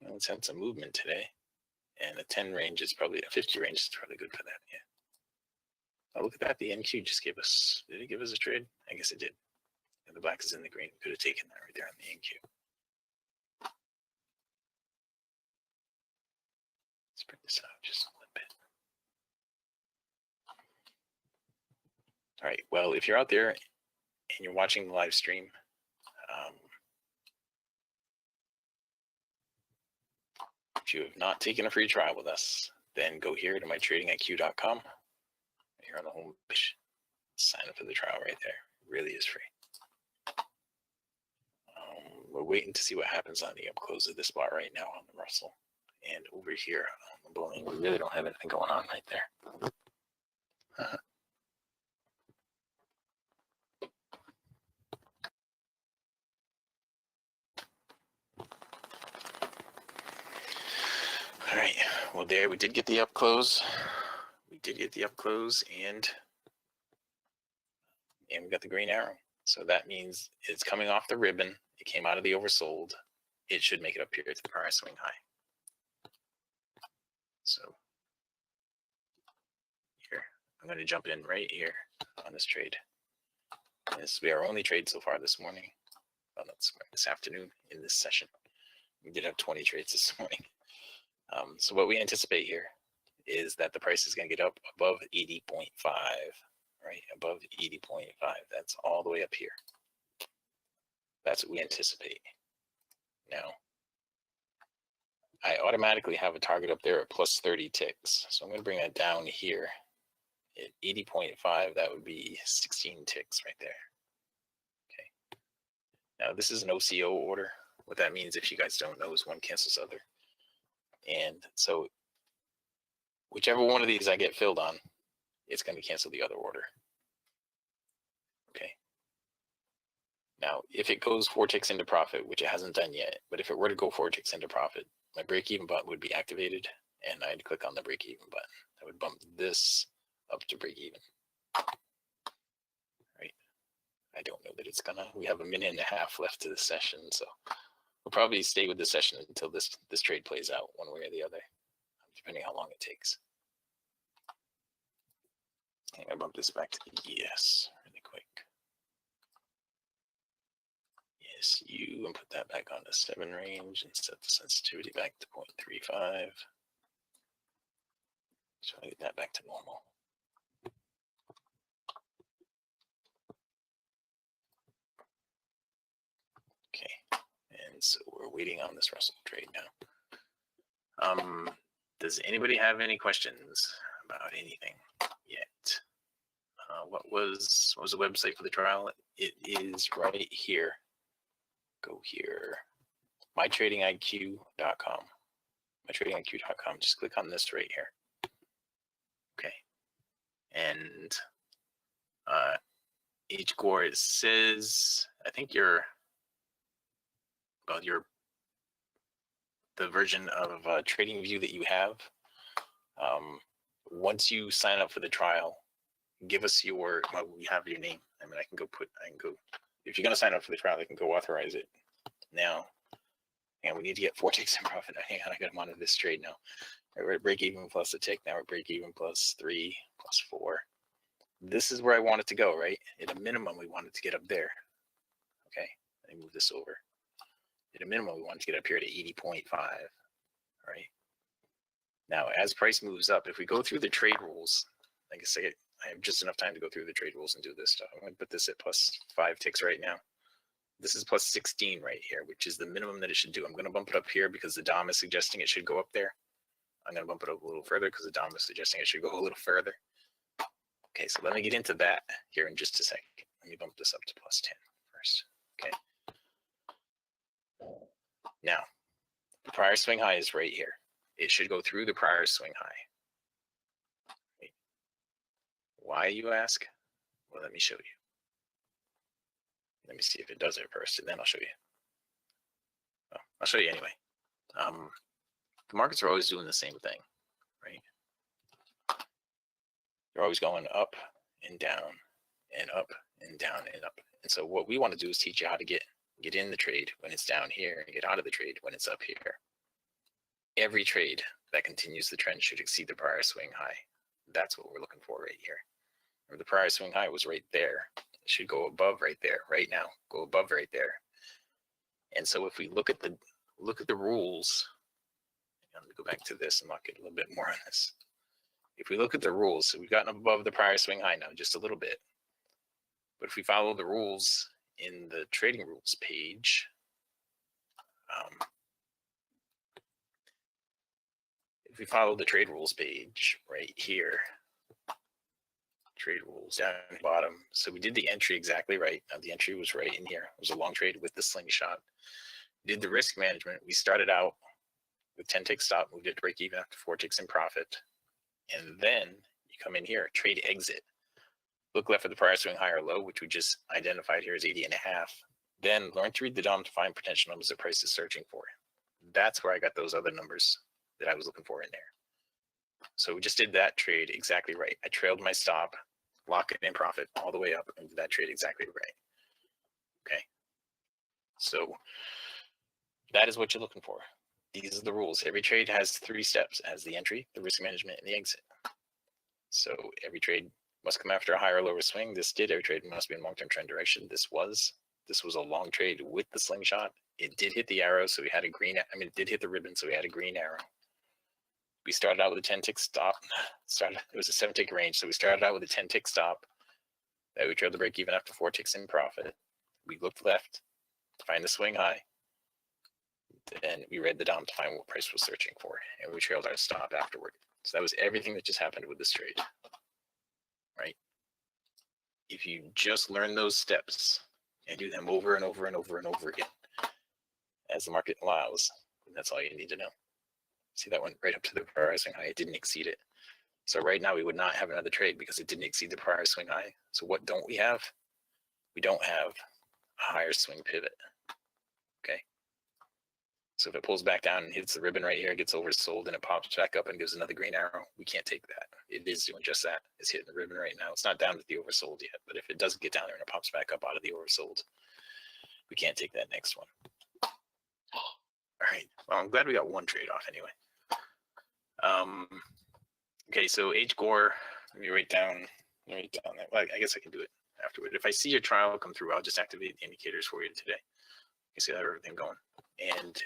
[SPEAKER 4] Well, it's had some movement today. And a 10 range is probably, a 50 range is probably good for that, yeah. Oh, look at that. The NQ just gave us, did it give us a trade? I guess it did. And the black is in the green. Could have taken that right there on the NQ. Let's bring this out just a little bit. All right. Well, if you're out there and you're watching the live stream, if you have not taken a free trial with us, then go here to mytradingiq.com. Here on the home page, sign up for the trial right there. It really is free. We're waiting to see what happens on the up close of this bar right now on the Russell. And over here on the Boeing, we really don't have anything going on right there. All right, well there we did get the up close. We did get the up close and we got the green arrow. So that means it's coming off the ribbon. It came out of the oversold. It should make it up here to the price swing high. So here, I'm going to jump in right here on this trade. And this will be our only trade so far this morning. Well, that's this afternoon in this session. We did have 20 trades this morning. So what we anticipate here is that the price is going to get up above 80.5, right? Above 80.5. That's all the way up here. That's what we anticipate. Now, I automatically have a target up there at plus 30 ticks. So I'm going to bring that down here at 80.5. That would be 16 ticks right there. Okay. Now, this is an OCO order. What that means, if you guys don't know, is one cancels other. And so whichever one of these I get filled on, it's going to cancel the other order. Okay. Now, if it goes 4 ticks into profit, which it hasn't done yet, but if it were to go 4 ticks into profit, my break-even button would be activated, and I'd click on the break-even button. That would bump this up to break-even. Right? I don't know that it's gonna. We have a minute and a half left to the session, so we'll probably stay with the session until this trade plays out one way or the other, depending how long it takes. I'm gonna bump this back to ES really quick. Yes, you, and put that back on the 7 range and set the sensitivity back to 0.35. So I get that back to normal. Okay, and so we're waiting on this Russell trade now. Does anybody have any questions about anything yet? What was the website for the trial? It is right here. Go here, mytradingiq.com. Mytradingiq.com. Just click on this right here. Okay, and each core, it says, I think the version of TradingView that you have. Once you sign up for the trial, give us your, well, we have your name. I mean, I can go, if you're going to sign up for the trial, I can go authorize it now. And we need to get 4 ticks in profit. Hang on, I got them onto this trade now. We're at break even plus a tick. Now we're break even plus 3, plus 4. This is where I want it to go, right? At a minimum, we want it to get up there. Okay, let me move this over. At a minimum, we want to get up here to 80.5, right? Now, as price moves up, if we go through the trade rules, like I say, I have just enough time to go through the trade rules and do this stuff. I'm going to put this at plus 5 ticks right now. This is plus 16 right here, which is the minimum that it should do. I'm going to bump it up here because the DOM is suggesting it should go up there. I'm going to bump it up a little further because the DOM is suggesting it should go a little further. Okay, so let me get into that here in just a second. Let me bump this up to plus 10 first. Okay. Now, The prior swing high is right here. It should go through the prior swing high. Why, you ask? Well, let me show you. Let me see if it does it first, and then I'll show you. Well, I'll show you anyway. The markets are always doing the same thing, right? They're always going up and down and up and down and up. And so what we want to do is teach you how to get in the trade when it's down here and get out of the trade when it's up here. Every trade that continues the trend should exceed the prior swing high. That's what we're looking for right here. Or the prior swing high was right there. It should go above right there, right now. Go above right there. And so if we look at the rules, let me go back to this and look at a little bit more on this. If we look at the rules, so we've gotten above the prior swing high now, just a little bit. But if we follow the rules in the trading rules page, if we follow the trade rules page right here, trade rules down at the bottom. So we did the entry exactly right. Now the entry was right in here. It was a long trade with the slingshot. Did the risk management. We started out with 10 tick stop, moved it to break even after 4 ticks in profit. And then you come in here, trade exit. Look left for the prior swing high or low, which we just identified here as 80.5. Then learn to read the DOM to find potential numbers the price is searching for. That's where I got those other numbers that I was looking for in there. So we just did that trade exactly right. I trailed my stop, lock it in profit all the way up, and did that trade exactly right. Okay. So that is what you're looking for. These are the rules. Every trade has 3 steps. It has the entry, the risk management, and the exit. So every trade must come after a higher or lower swing. This did. Every trade must be in long-term trend direction. This was a long trade with the slingshot. It did hit the arrow, so we had a green. It did hit the ribbon, so we had a green arrow. We started out with a 10 tick stop. It was a 7 tick range, so we started out with a 10 tick stop that we trailed to break even after 4 ticks in profit. We looked left to find the swing high. Then we read the DOM to find what price was searching for, and we trailed our stop afterward. So that was everything that just happened with this trade, right? If you just learn those steps and do them over and over and over and over again, as the market allows, that's all you need to know. See, that went right up to the prior swing high. It didn't exceed it. So right now we would not have another trade because it didn't exceed the prior swing high. So what don't we have? We don't have a higher swing pivot. Okay. So if it pulls back down and hits the ribbon right here, it gets oversold, and it pops back up and gives another green arrow, we can't take that. It is doing just that. It's hitting the ribbon right now. It's not down to the oversold yet, but if it doesn't get down there and it pops back up out of the oversold, we can't take that next one. All right. Well, I'm glad we got one trade off anyway. Okay, so H Gore, let me write down that. Well, I guess I can do it afterward. If I see your trial come through, I'll just activate the indicators for you today. You see how everything going. And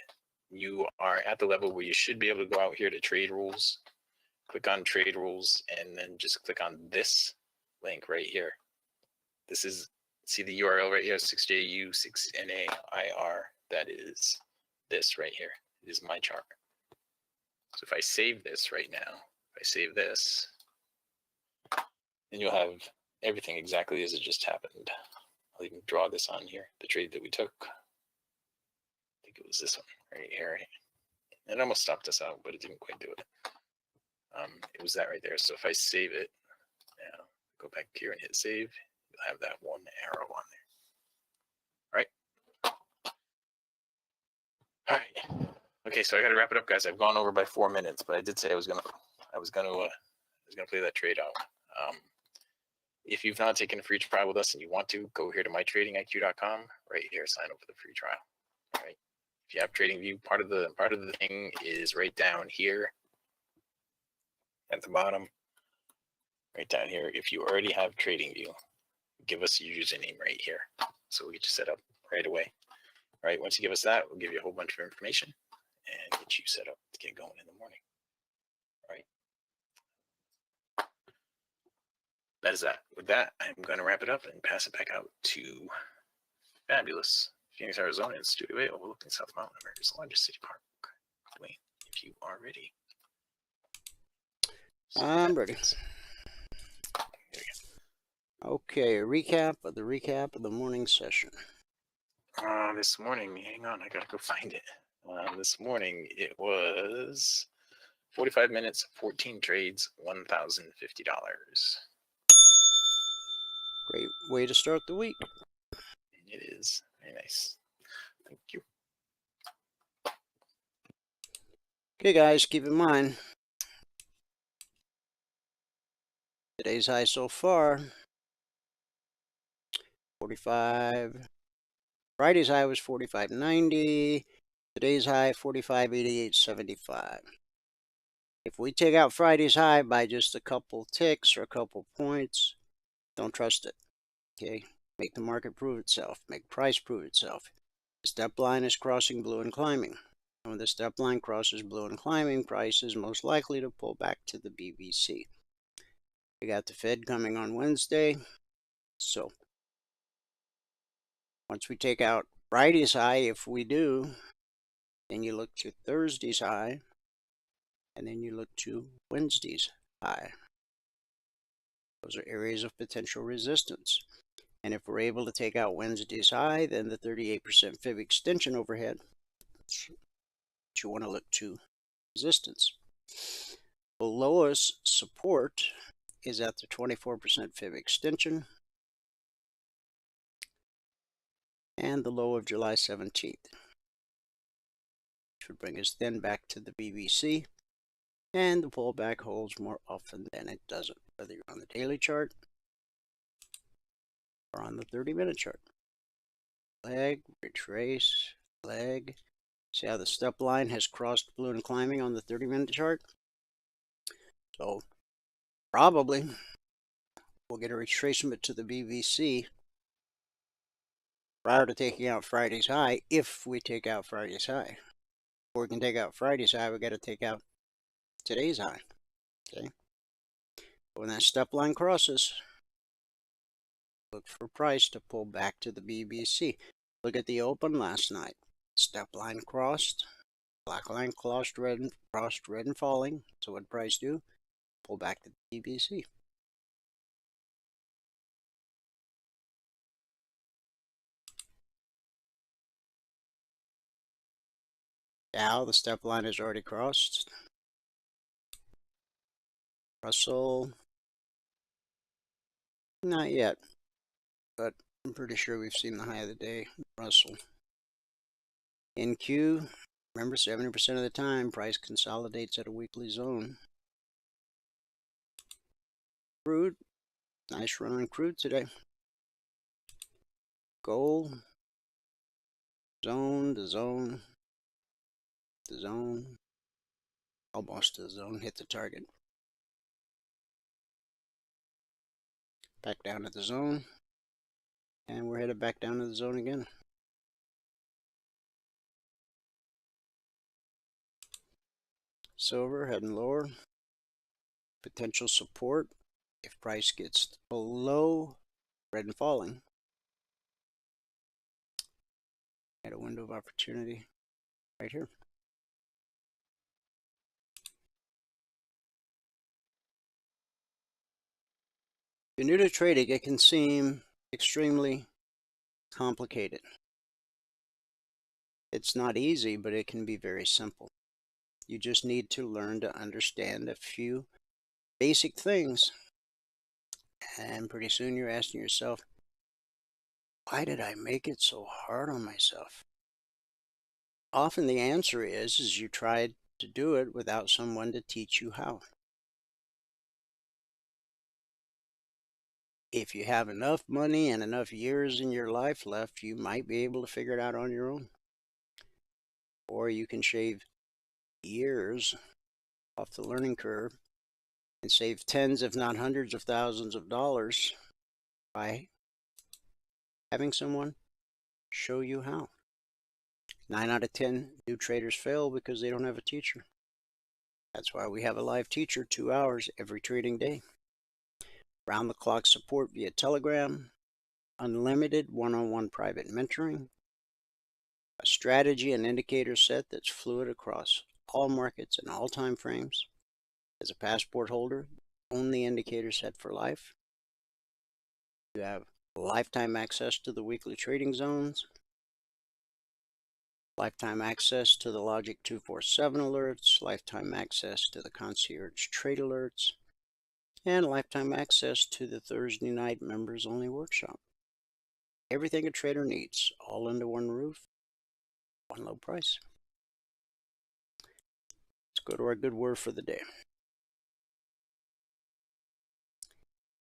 [SPEAKER 4] you are at the level where you should be able to go out here to trade rules, click on trade rules, and then just click on this link right here. This is, see the URL right here, 6JU, 6NAIR. That is this right here. It is my chart. So if I save this right now, if I save this, then you'll have everything exactly as it just happened. I'll even draw this on here, the trade that we took. I think it was this one right here. It almost stopped us out, but it didn't quite do it. It was that right there. So if I save it, now go back here and hit save, you'll have that one arrow on there. All right. Okay, so I got to wrap it up, guys. I've gone over by 4 minutes, but I did say I was gonna play that trade out. If you've not taken a free trial with us and you want to, go here to mytradingiq.com. Right here, sign up for the free trial. All right. If you have TradingView, part of the thing is right down here at the bottom. Right down here. If you already have TradingView, give us your username right here, so we get you set up right away. All right. Once you give us that, we'll give you a whole bunch of information and get you set up to get going in the morning. All right. That is that. With that, I'm going to wrap it up and pass it back out to fabulous Phoenix, Arizona, in Studio A, overlooking South Mountain, America's largest city park. Dwayne, if you are ready.
[SPEAKER 3] I'm ready. Okay, a recap of the morning session.
[SPEAKER 4] This morning, hang on, I gotta go find it. This morning it was 45 minutes, 14 trades, $1,050.
[SPEAKER 3] Great way to start the week.
[SPEAKER 4] It is very nice. Thank you.
[SPEAKER 3] Okay, guys, keep in mind, today's high so far, 45. Friday's high was 45.90. Today's high, 45.8875. If we take out Friday's high by just a couple ticks or a couple points, don't trust it. Okay, make the market prove itself. Make price prove itself. The step line is crossing blue and climbing. And when the step line crosses blue and climbing, price is most likely to pull back to the BBC. We got the Fed coming on Wednesday. So once we take out Friday's high, if we do, then you look to Thursday's high, and then you look to Wednesday's high. Those are areas of potential resistance. And if we're able to take out Wednesday's high, then the 38% fib extension overhead, that's what you want to look to resistance. Below us, support is at the 24% fib extension and the low of July 17th. Which would bring us then back to the BBC, and the pullback holds more often than it doesn't, whether you're on the daily chart or on the 30-minute chart. Leg, retrace, leg. See how the step line has crossed blue and climbing on the 30-minute chart? So probably we'll get a retracement to the BBC prior to taking out Friday's high, if we take out Friday's high. Before we can take out Friday's high, we got to take out today's high. Okay. When that step line crosses, look for price to pull back to the BBC. Look at the open last night. Step line crossed, black line crossed red and falling. So what did price do? Pull back to the BBC. Now the step line is already crossed. Russell, not yet, but I'm pretty sure we've seen the high of the day. Russell. NQ, remember 70% of the time price consolidates at a weekly zone. Crude, nice run on crude today. Gold, zone to zone, the zone, almost to the zone, hit the target. Back down to the zone, and we're headed back down to the zone again. Silver heading lower. Potential support if price gets below red and falling. At a window of opportunity right here. If you're new to trading, it can seem extremely complicated. It's not easy, but it can be very simple. You just need to learn to understand a few basic things. And pretty soon you're asking yourself, why did I make it so hard on myself? Often the answer is you tried to do it without someone to teach you how. If you have enough money and enough years in your life left, you might be able to figure it out on your own. Or you can shave years off the learning curve and save tens, if not hundreds of thousands of dollars by having someone show you how. 9 out of 10 new traders fail because they don't have a teacher. That's why we have a live teacher 2 hours every trading day. Round-the-clock support via Telegram, unlimited one-on-one private mentoring, a strategy and indicator set that's fluid across all markets and all time frames. As a passport holder, own the indicator set for life. You have lifetime access to the weekly trading zones, lifetime access to the Logic 247 alerts, lifetime access to the Concierge Trade alerts, and lifetime access to the Thursday night members only workshop. Everything a trader needs, all under one roof, one low price. Let's go to our good word for the day.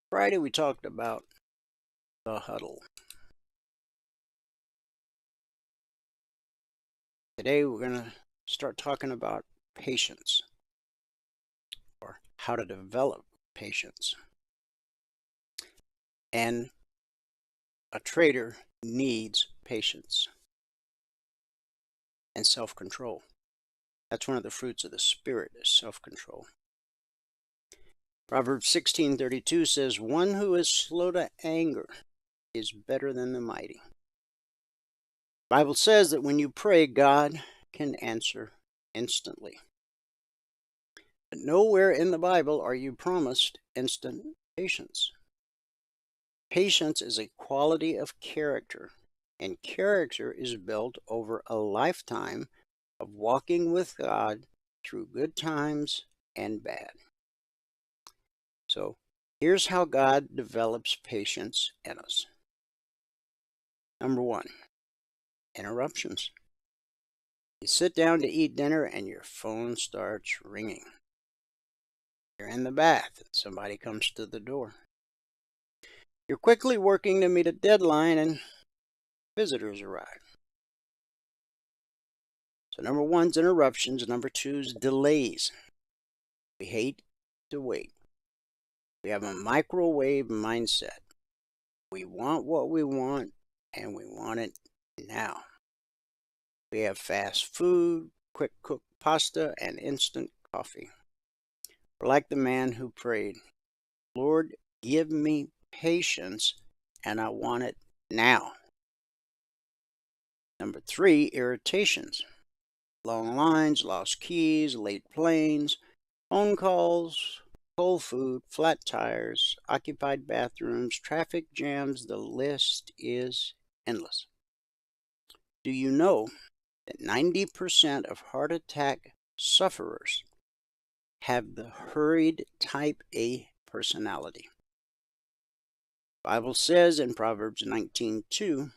[SPEAKER 3] Friday we talked about the huddle. Today we're going to start talking about patience, or how to develop patience. And a trader needs patience and self-control. That's one of the fruits of the Spirit, is self-control. Proverbs 16:32 says, "One who is slow to anger is better than the mighty." The Bible says that when you pray, God can answer instantly. But nowhere in the Bible are you promised instant patience. Patience is a quality of character, and character is built over a lifetime of walking with God through good times and bad. So here's how God develops patience in us. Number one, interruptions. You sit down to eat dinner and your phone starts ringing. You're in the bath and somebody comes to the door. You're quickly working to meet a deadline and visitors arrive. So number one's interruptions. Number two's delays. We hate to wait. We have a microwave mindset. We want what we want, and we want it now. We have fast food, quick cooked pasta, and instant coffee. We're like the man who prayed, "Lord, give me patience, and I want it now." Number three, irritations. Long lines, lost keys, late planes, phone calls, cold food, flat tires, occupied bathrooms, traffic jams. The list is endless. Do you know that 90% of heart attack sufferers have the hurried type A personality? The Bible says in Proverbs 19:2,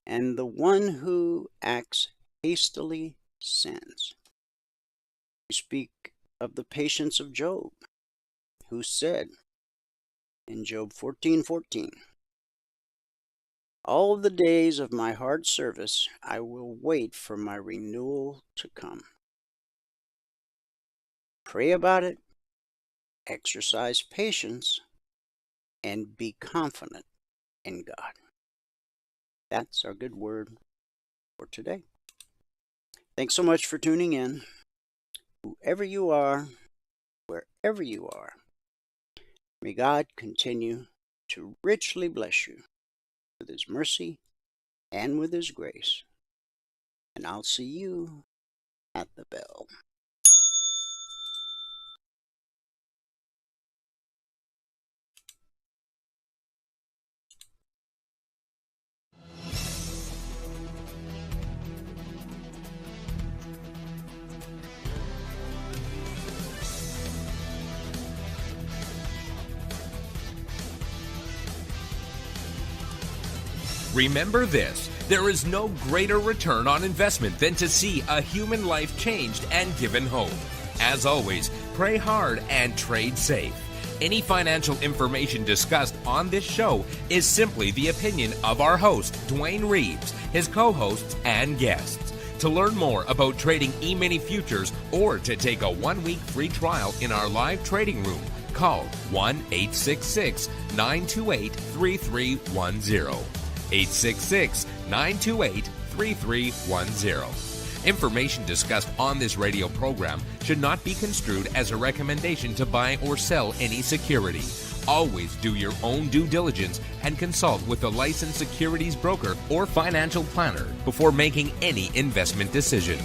[SPEAKER 3] "And the one who acts hastily sins." We speak of the patience of Job, who said in Job 14:14, "All the days of my hard service I will wait for my renewal to come." Pray about it, exercise patience, and be confident in God. That's our good word for today. Thanks so much for tuning in. Whoever you are, wherever you are, may God continue to richly bless you with His mercy and with His grace. And I'll see you at the bell.
[SPEAKER 2] Remember this, there is no greater return on investment than to see a human life changed and given hope. As always, pray hard and trade safe. Any financial information discussed on this show is simply the opinion of our host, Dwayne Reeves, his co-hosts, and guests. To learn more about trading E-mini futures or to take a 1-week free trial in our live trading room, call 1-866-928-3310. 866-928-3310. Information discussed on this radio program should not be construed as a recommendation to buy or sell any security. Always do your own due diligence and consult with a licensed securities broker or financial planner before making any investment decision.